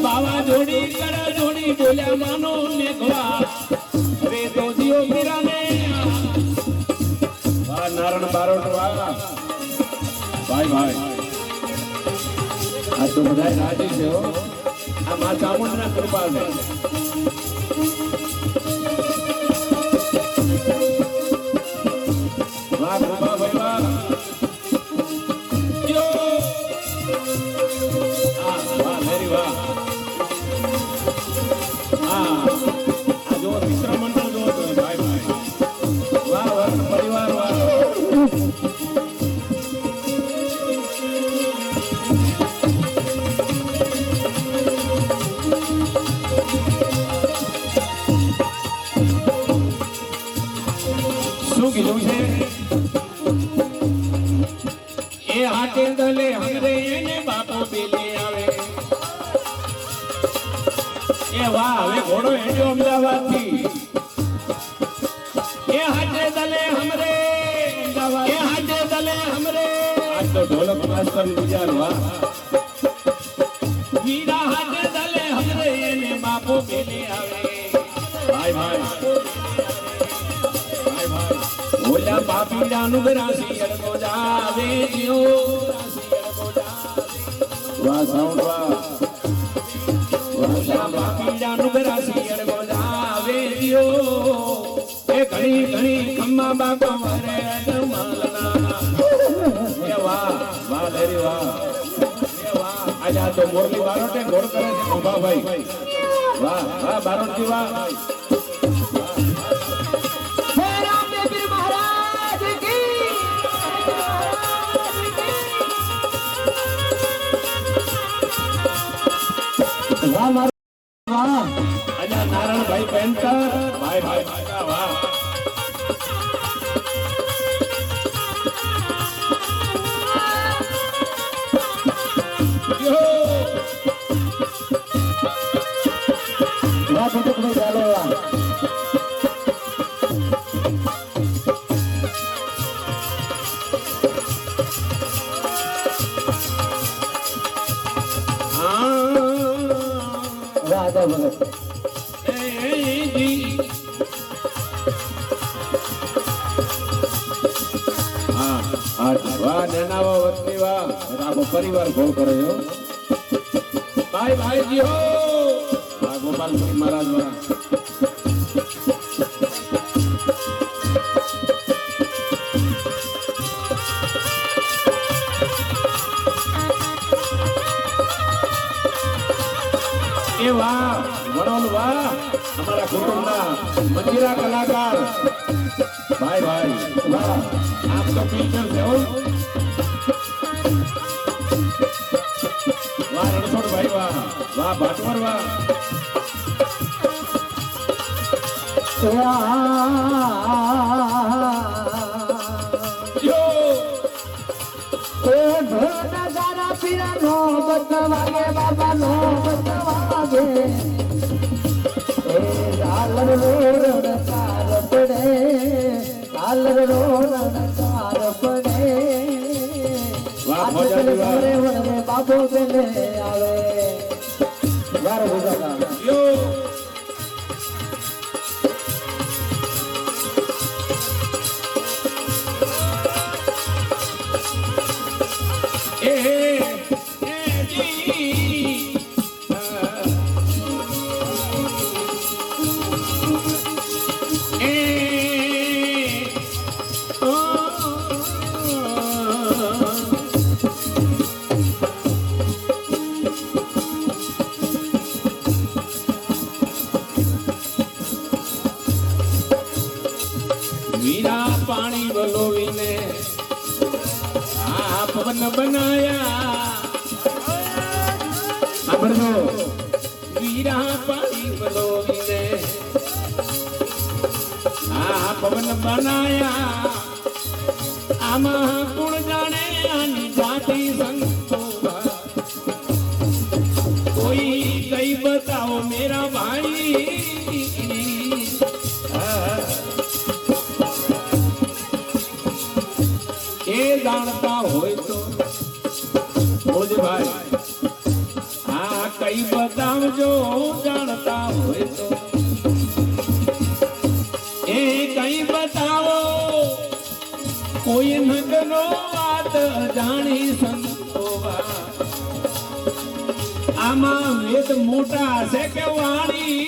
બાવા જોડી કાળા જોડી બોલ્યા મોનો મેઘવા રે તો દિયો વીરાને વાહ નારણ બારોટ વાહ ભાઈ ભાઈ આ તો બધા રાજી છે હો આ મા ચામુંડના કૃપા છે વાહ કૃપા ભાઈ વાહ યો વાહ મેરી વાહ આ જો મિત્ર મંડળ જો તમે ભાઈ ભાઈ વાહ વાહ પરિવાર વાહ શું કીધું છે એ હાથે દલે હમરે એને બાપો બેલે આવે એ વાહ હવે ઘોડો હેડ્યો અમદાવાદ થી એ હાથે દલે હમરે અમદાવાદ એ હાથે દલે હમરે આજ તો ઢોલક માસ્ટર ગુજાર વાહ વીરા હાથે દલે હમરે એને બાપો બેલે આવે ભાઈ ભાઈ ઓલા પાપીડા નું રાશિ અડકો જાવે જીઓ વાહ સાઉન્ડ વાહ ઓલા પાપીડા નું રાશિ અડકો જાવે જીઓ એ ઘણી ઘણી ખમ્મા બાગો મરે અજમાલના એ વાહ વાહ દેરી વાહ એ વાહ આજા તો મોરલી બારોટે ગોળ કરે છે ઉભા ભાઈ વાહ વાહ બારોટજી વાહ અજા નારાયણભાઈ પેન્ટર ભાઈ ભાઈ કાકા વાહ દીપકભાઈ ઝાલોવા. રાધા ભગત. વાહ નેનાવા વતની વાહ આખો પરિવાર ભોળ કરે હો ભાઈ ભાઈજી હો આ ગોપાલજી મહારાજ વાળા એ વાહ વડોલ વાહ અમારા કુટુંબના મંજીરા કલાકાર ભાઈ ભાઈ વાહ આપ તો પિક્ચર છે હો વાહ રણછોડ ભાઈ વાહ વાહ ભાટવર વાહ યો એ ભોળા દારા પીરા નો બતવાગે બાબા નો બતવાગે એ લાલર રોડ તાર પડે લાલર રોડ તાર પડે વાહ ભોજાજી વાહ વડે વડે બાબો બેલે આવે વાર ભોજા યો વીરા પાણી વલોવીને આ પવન બનાયા સાંભળજો વીરા પાણી વલોવીને આ પવન બનાયા આમાં કોણ જાણે આની જાતિ સંતોષ કોઈ કઈ બતાવો મેરા ભાઈ એ જાણતા હોય તો બોજ ભાઈ આ કઈ બતાવજો જાણતા હોય તો એ કઈ બતાવો કોઈ નગનો વાત જાણી સંતોવા આમાં વેદ મોટા છે કે વાણી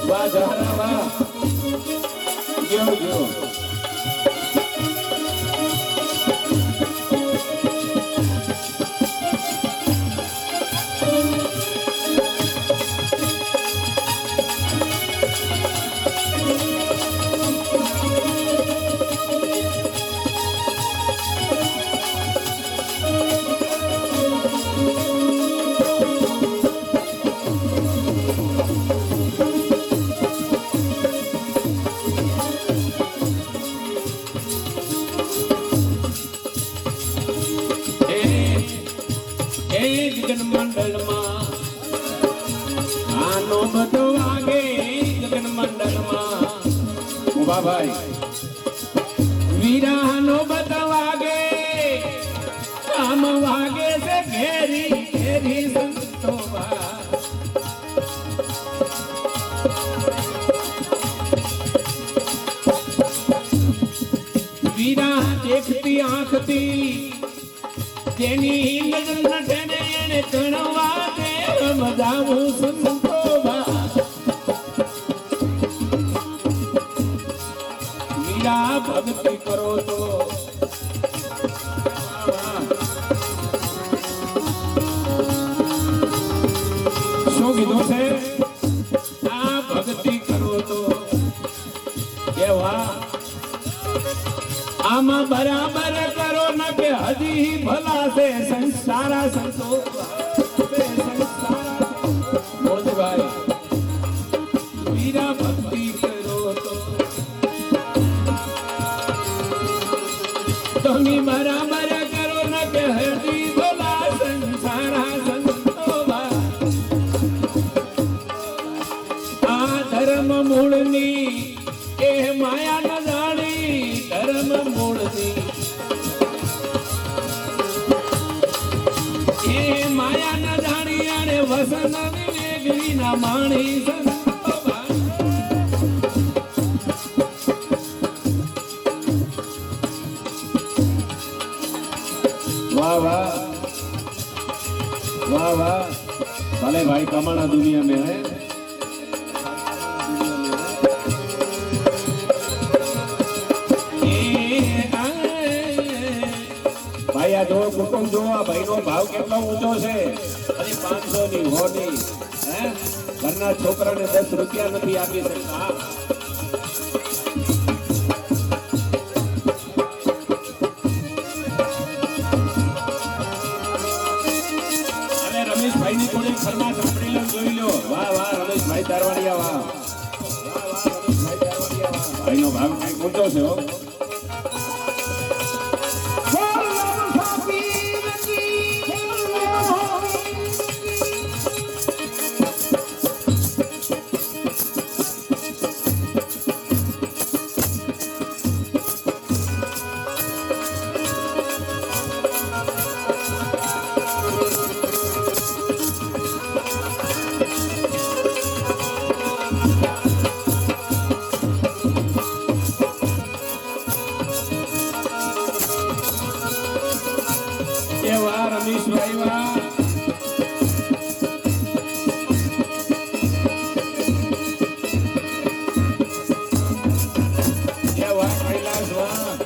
વાહ જહારા વાહ ગયો ગયો ગગન મંડળમાં આનો બધો વાગે ગગન મંડળમાં ઉભા ભાઈ વીરાનો બધો વાગે આમ વાગે છે ઘેરી ઘેરી સંતોવા વીરા દેખતી આંખથી તેની નજર નઠને એને કણવા દે મજાવું સંતોવા વીરા ભક્તિ કરો તો શું કીધું છે આ ભક્તિ કરો તો કેવા આમાં બરાબર કરો ન કે હજી ભલા છે સંસારા સંતો ભાઈ વીરા ભક્તિ કરો તો માયા ન જાણી અને વસન વિવેક વિના માણી સંતો ભાઈ. वाह वाह वाह वाह भले भाई कमाना दुनिया में है भाई आ जो कुटुंब जो आ भाई नो भाव કેટલો ઊંચો છે અને 500 ની હોની હે ઘરના છોકરાને 10 રૂપિયા નથી આપી શકતા રમેશભાઈ ની થોડી ફરમાશ સાંભળી લો જોઈ લો વાહ વાહ રમેશભાઈ તારવાડિયા વાહ વાહ વાહ રમેશભાઈ તારવાડિયા વાહ ભાઈ નો ભાવ કઈ ઊંચો છે હો વાહ રમેશભાઈ વાહ વાહ કૈલાસ વાહ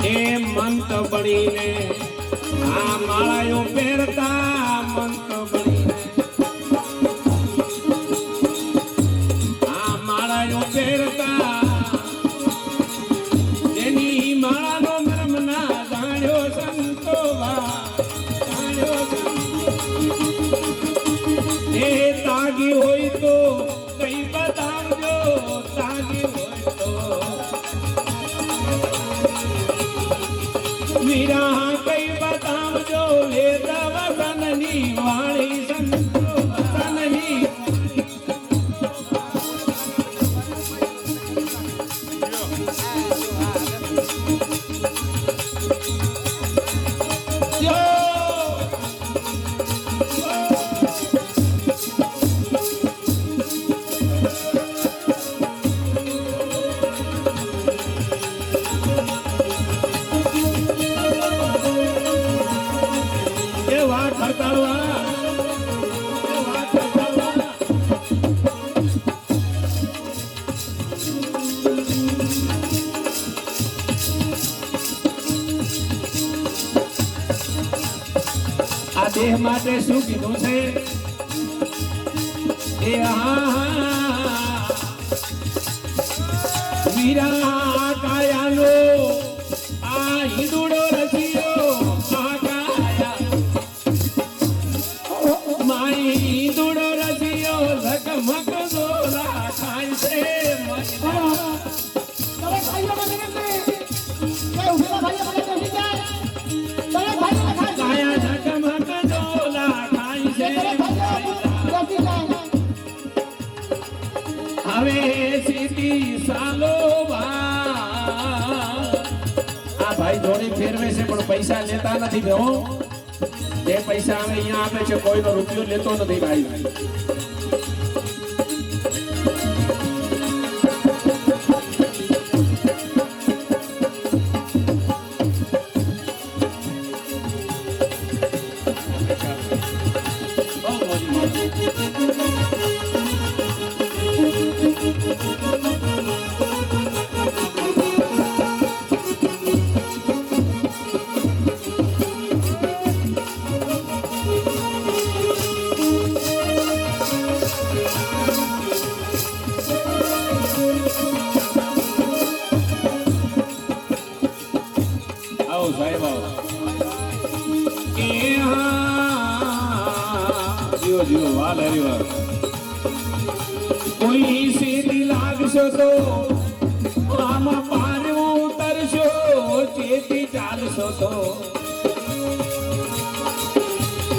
એ મંત બળીને આ માળાયો પહેરતા મંત બળીને આ માળાયો પહેરતા તેની માળાનો મર્મ ના જાણ્યો સંતો જાણ્યો એ તાગી હોય તો કઈ બતાવજો તાગી હોય તો વીરા કઈ બતાવજો વેદ વસનની વાણી સંતો વસનની આ દેહ માટે શું કીધું છે એ વીરા કાયાનો આ હિંદુડો રચિયો આ કાયા માઈ હિંદુડો રચિયો ઝગમગ દોરા ખાય છે હવે સીધી સાલો આ ભાઈ જોડી ફેરવે છે પણ પૈસા લેતા નથી બે હો જે પૈસા હવે અહીંયા આપે છે કોઈનો રૂપિયો લેતો નથી ભાઈ સાહેબ આવો એ જીઓ જીઓ વાલ હરી વાલ કોઈ સીધી લાગશો તો આમાં પાર ઉતરશો ચેતી ચાલશો તો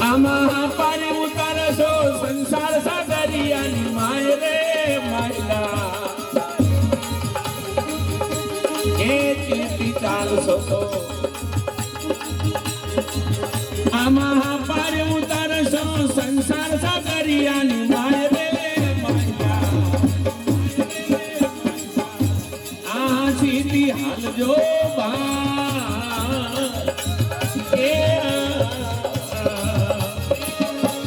આમાં પાર ઉતરશો સંસાર સાગરિયાની માય રે માયલા એ ચેતી ચાલશો તો આમાં પાર ઉતરશો સંસાર સાગરિયાની માય રે સીધી હાલજો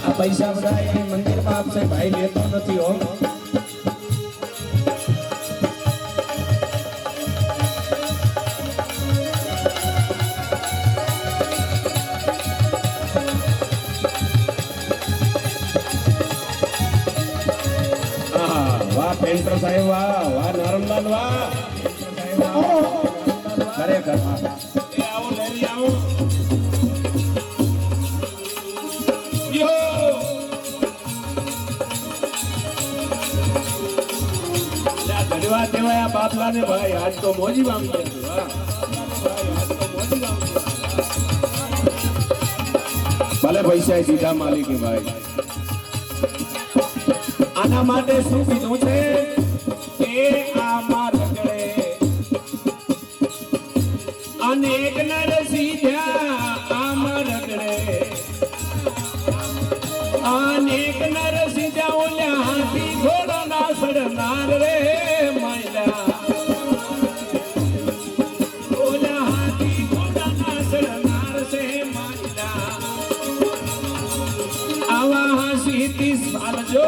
આ પૈસા બધા એ મંદિરમાં આપશે ભાઈ લેતો નથી હો વાહ પેન્ટર સાહેબ વાહ વાહ નારણલાલ વાહ ખરેખર આવો લેરી આવો યો ધન્યવાદ દેવાય આ બાપલાને ભાઈ આજ તો મોજી વામ છે ભલે પૈસા સીધા માલિકી ભાઈ આના માટે શું કીધું છે કે આમાં રગડે અનેક નર સીધ્યા આમાં રગડે અનેક નર સીધ્યા ઓલ્યા હાથી ઘોડો ના સડનાર રે માયલા ઓલ્યા હાથી ઘોડો ના સડનાર છે માયલા આવા હાસીથી સાલજો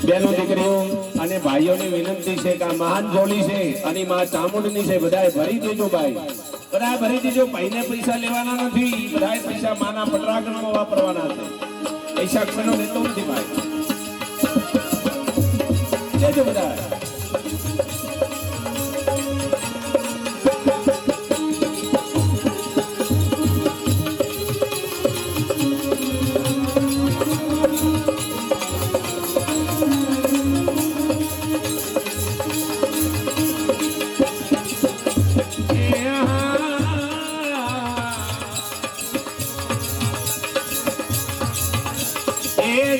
બેનો દીકરીઓ અને ભાઈઓની વિનંતી છે કે આ મહાન જોડી છે અને માં ચામુંડની છે બધાએ ભરી દેજો ભાઈ બધાએ ભરી દેજો ભાઈને પૈસા લેવાના નથી બધાએ પૈસા માના પટરાગણમાં વાપરવાના છે પૈસા કોઈનો લેતો નથી ભાઈ દેજો બધા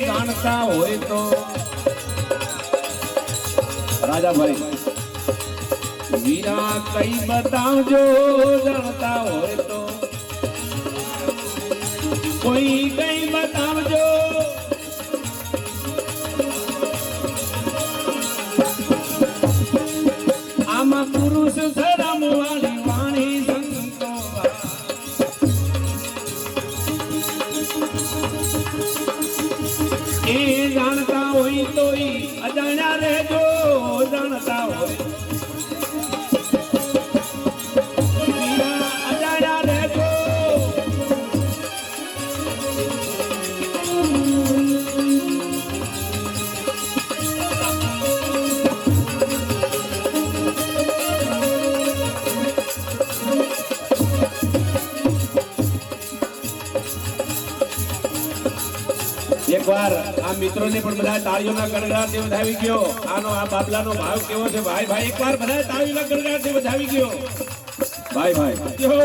જાણતા હોય તો રાજાભાઈ વીરા કઈ બતાવજો જાણતા હોય તો કોઈ કઈ બતાવજો આમાં પુરુષ શરમ વાળી વાણી સંતો એ જાણતા હોય તો અજાણ્યા રહેજો જાણતા હોય અજાણ્યા રહેજો એકવાર આ મિત્રોને પણ બધા તાળીઓના ગણગણાટથી વધાવી ગયો. આનો આ બાબલાનો ભાવ કેવો છે ભાઈ ભાઈ એકવાર બધા તાળીઓના ગણગણાટથી વધાવી ગયો ભાઈ ભાઈ યો.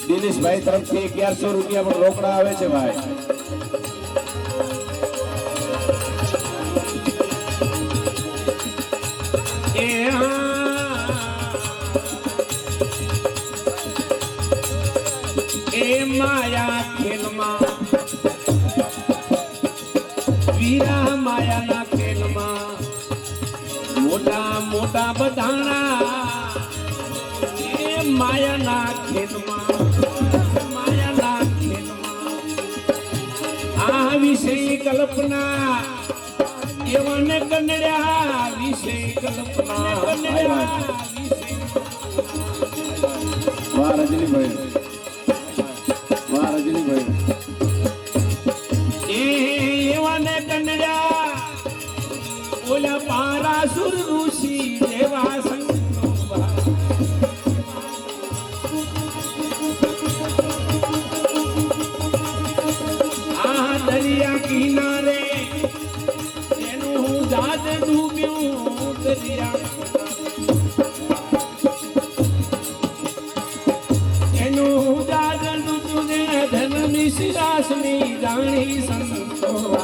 દિનેશભાઈ તરફથી 1100 રૂપિયા પણ રોકડા આવે છે ભાઈ. એ માયા ખેલમાં વીરા માયાના ખેલમાં મોટા મોટા બધાણા એ માયાના ખેલમાં આ વિશે કલ્પના એવાને કનડ્યા વિશે કલ્પના વાહ રજનીભાઈ વાહ રજનીભાઈ એવાને કનડ્યા ઓલા પારાસુર ઋષિ દેવા સંતો દરિયા કિનારે એનું જાત ડૂબ્યું દરિયા એનું જાત ડૂબ્યું ને ધનની શિરાસની જાણી સંતો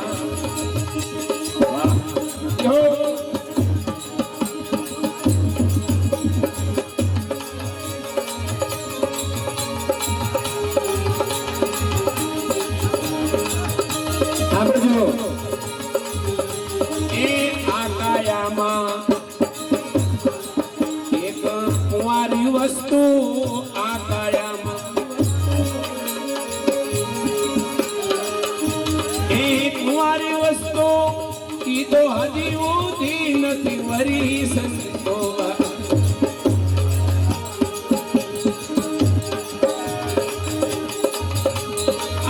એ આકાયામાં એક કુંવારી વસ્તુ આકાયામાં એ કુંવારી વસ્તુ ઈ તો હજી ઉધી નથી વરી સંતો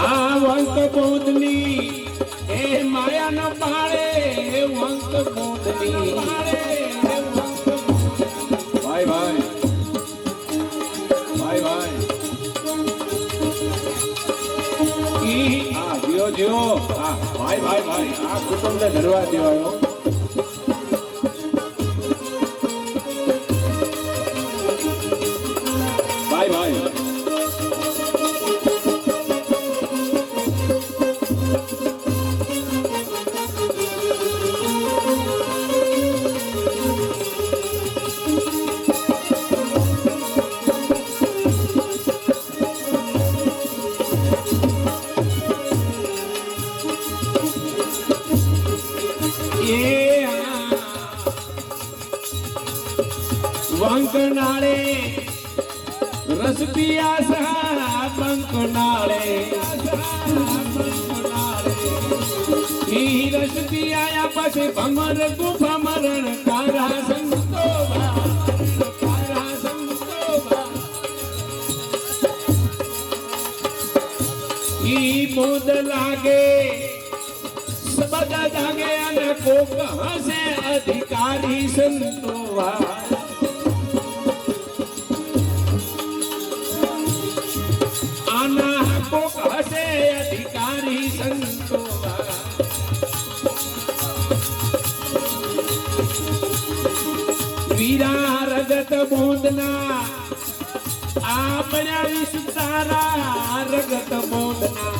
આ વંક બોધની એ માયા ન પાડે વંક બોધની ભાઈ ભાઈ ભાઈ ભાઈ ઈ આ જીઓ જીઓ આ ભાઈ ભાઈ ભાઈ આ કુટુંબને ધરવા દેવાયો ભાઈ ભાઈ વંકનાળે રસ પિયાસા બંકનાળે ઈ રસ પિયાયા પછી ભમર ગુફા મરણ કારા સંતો ઈ બોધ લાગે બધા જાગે અને કોક હસે અધિકારી સંતો આના કોક હસે અધિકારી સંતો વીરા રગત બોધના આ બન્યા તારા રગત બોધના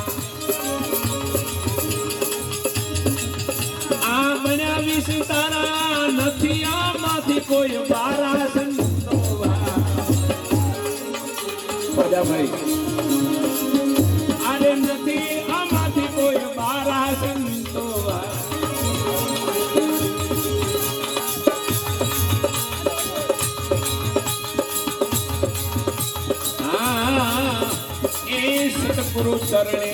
આ બન્યા તારા નથી આમાંથી આમાંથી કોઈ બારા સંતો બધા ભાઈ અરે નથી આમાંથી કોઈ બારા સંતો સતગુરુ ચરણે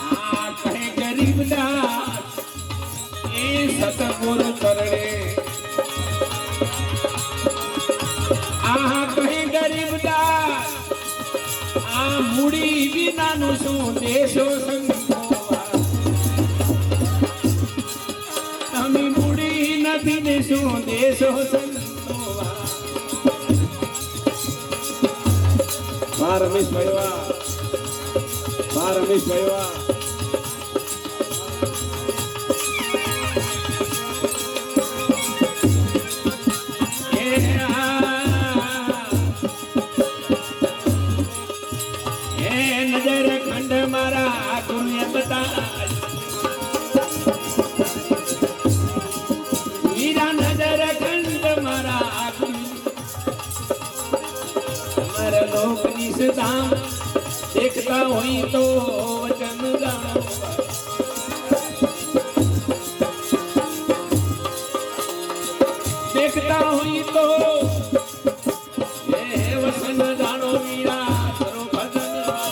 આ કહે ગરીબદાસ એ સતગુરુ ચરણે આ કહે ગરીબદાસ આ મૂડી વિનાનું શું દેશો સંતો તમે મૂડી નથી ને શું દેશો સંતો રમેશ ભાઈ રમેશ ભાઈ નજર ખંડ મારા ગુરુએ બતા મીરા નજર ખંડ મારા લોકની સદામ દેખતા હોય તો વચન જાણો દેખતા હોય તો એ વચન જાણો વીરા કરો ભજન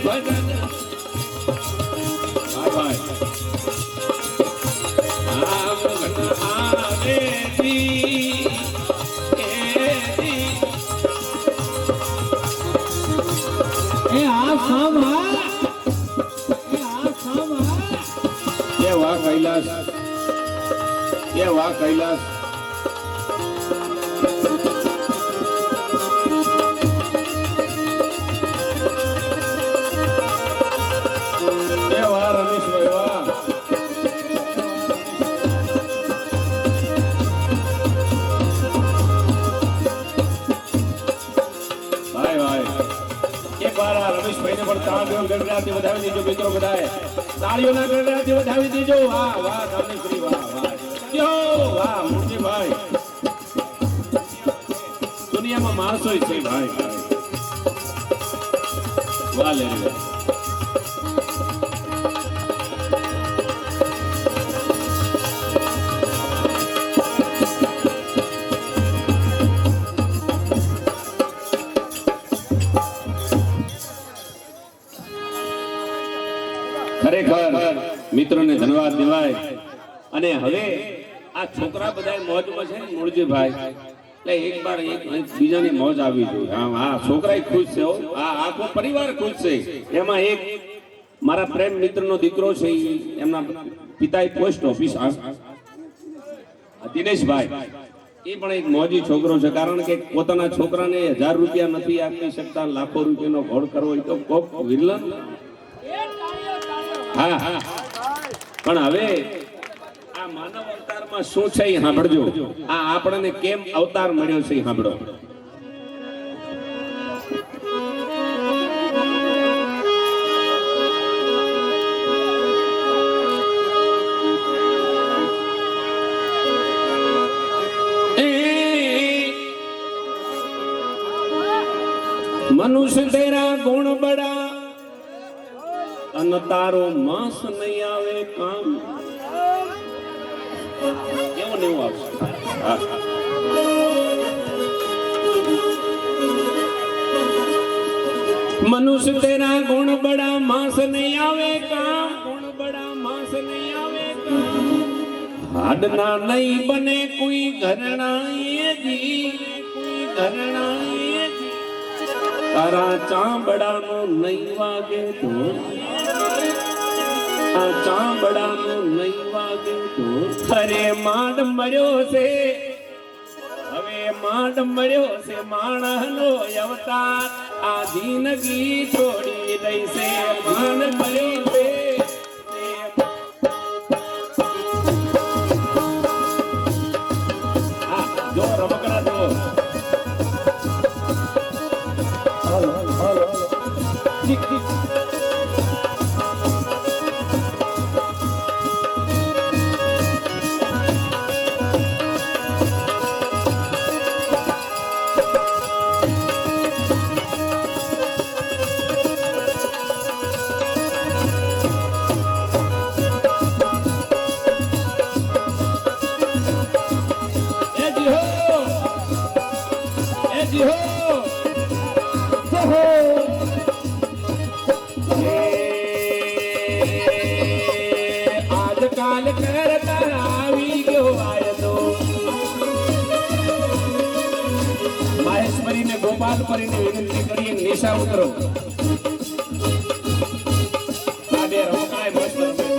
ભજન ભાઈ આવે વાહ કૈલાસ વાહ રમેશભાઈ વાહ એક વાર રમેશભાઈ ને પણ તાળીઓ ગણરાથી વધાવી દેજો મિત્રો બધાએ તાળીઓના ગણરાથી વધાવી દેજો વાહ વાહ રમેશભાઈ વાહ વાહ વાહ મૂર્તિભાઈ દુનિયામાં માણસો છે ભાઈ વાહ લે ખરેખર મિત્રોને ધન્યવાદ દેવાય અને હવે આ છોકરા બધા મોજમાં છે ને મૂળજીભાઈ એટલે એક બાર એક બીજાની મોજ આવી જોઈએ હા છોકરા ખુશ છે આ આખો પરિવાર ખુશ છે એમાં એક મારા પ્રેમ મિત્રનો દીકરો છે એમના પિતાએ પોસ્ટ ઓફિસ દિનેશભાઈ એ પણ એક મોજી છોકરો છે કારણ કે પોતાના છોકરાને 1000 રૂપિયા નથી આપી શકતા લાખો રૂપિયાનો ઘોડ કરવો હોય તો કોક વિલન હા પણ હવે આ માનવ અવતારમાં શું છે એ સાંભળજો આ આપણને કેમ અવતાર મળ્યો છે એ સાંભળો મનુષ્ય તેરા ગુણ બડા અને તારો માસ નહીં આવે કામ એવું ને એવું આવશે મનુષ્ય તેરા ગુણ બડા માસ નહીં આવે કામ ગુણ બડા માસ નહીં આવે કામ હાડના નહીં બને કોઈ ઘરણા જી કોઈ ઘરણા તારા ચાંબડાનો નહીં વાગે તો આ ચાંબડાનો નહીં વાગે તો અરે માંડ મળ્યો છે હવે માંડ મળ્યો છે માણસનો અવતાર આ જિંદગી છોડી દઈ છે માંડ મળ્યો છે જો રમકડા જો હો જય હો આજકાલ કરતા આવી ગયો વાયદો મહેશ્વરીને ગોપાલપરીને વિનંતી કરીએ નિશા ઉતરો આ બે રમકડાય મસ્ત છે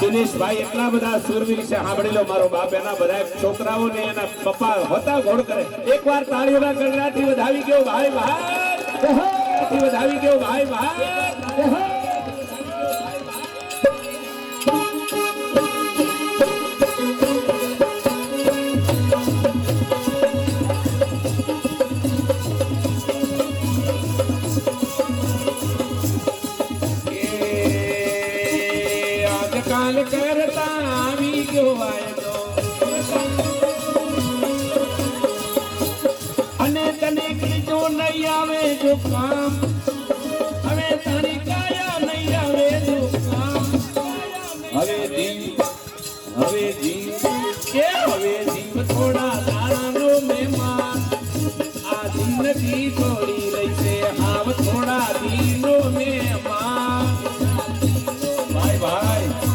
દિનેશભાઈ એટલા બધા સુરવીર છે સાંભળી લો મારો બાપ એના બધા છોકરાઓને એના પપ્પા હોતા ઘોડ કરે એકવાર તાળીઓના ગણરાથી વધાવી ગયો ભાઈ ભાઈ વધાવી ગયો ભાઈ ભાઈ આજકાલ કરતા આવી ગયો વાયદો અને તને કીધું નહીં આવે જો કામ હવે તારી કાયા નહીં આવે જો કામ હવે જીવ થોડા દાણાનો મહેમાન આ જિંદગી થોડી રહી છે હાવ થોડા દીનો મહેમાન ભાઈ ભાઈ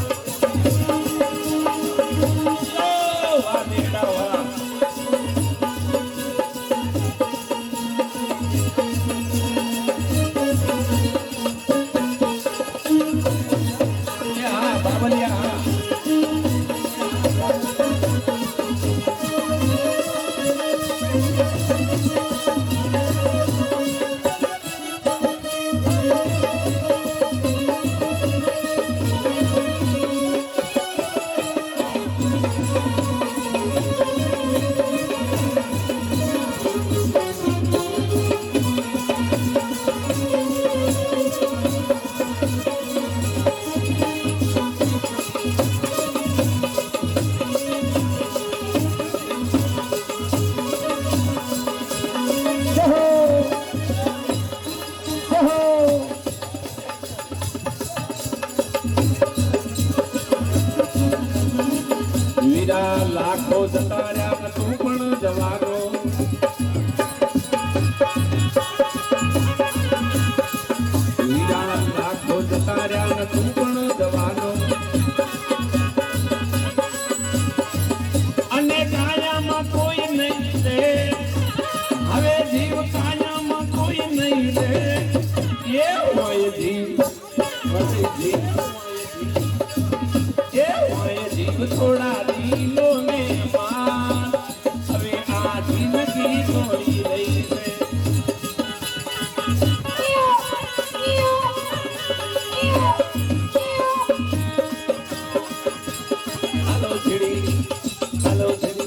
લાખો જતા રહ્યા તું પણ જવાનો વીરા લાખો જતા રહ્યા તું પણ જવાનો અને કાયામાં કોઈ નહીં રે હવે જીવ કાયામાં કોઈ નહીં રે એ હોય જીવ થોડા દીનો ને માન હવે આ જિંદગી થોડી રહી છે હાલો છેડી હાલો છેડી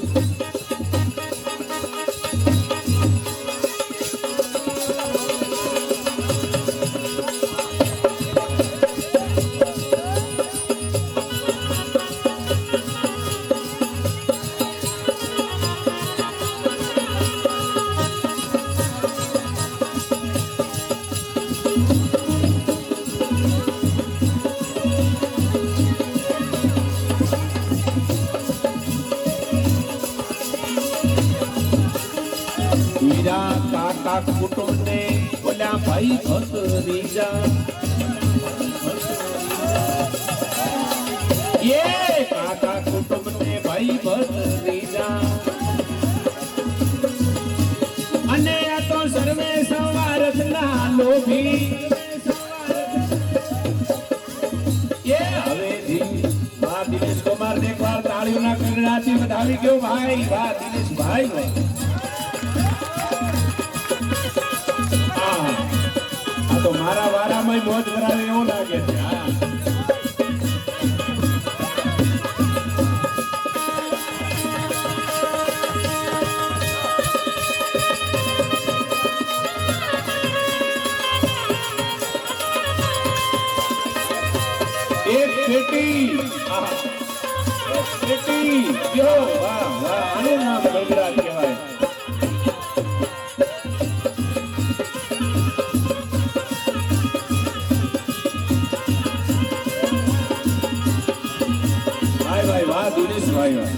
વીરા કાકા કુટુંબને બોલ્યા ભાઈ ભત્રીજા ये काका कुटुंब ने भाई भत्रीजा અને આ તો સર્વે સવારથ ના લોભી આવી ગયો ભાઈ વાહ દિનેશ ભાઈ વાહ. આ તો મારા વારામાં મોજ કરાવે એવું લાગે છે હા. એક પેટી આહા. એક પેટી યો વાહ વાહ આનું નામ ગગરા કહેવાય. ભાઈ ભાઈ વાહ દિનેશ ભાઈ વાહ.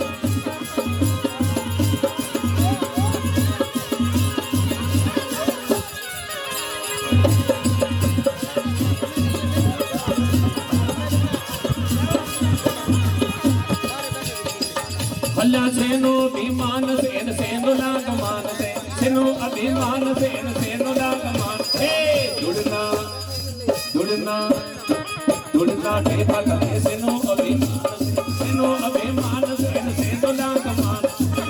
ભલા સેનો અભિમાન સેન સેનો લાગમાન સેનો અભિમાન સેન સેનો લાગમાન હે દુડના દુડના દુડના ટેપા કરે સેનો અભિમાન સેનો અભિમાન સેન સેનો લાગમાન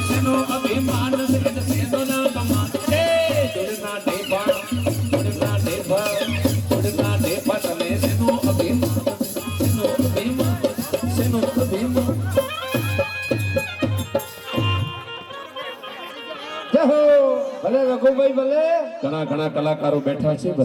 સેનો અભિમાન સેન સેનો લાગમાન હે દુડના ટેપા દુડના ટેપા તમે સેનો અભિમાન સેનો અભિમાન સેનો અભિમાન. જય હો ભલે રઘુભાઈ ભલે ઘણા ઘણા કલાકારો બેઠા છે.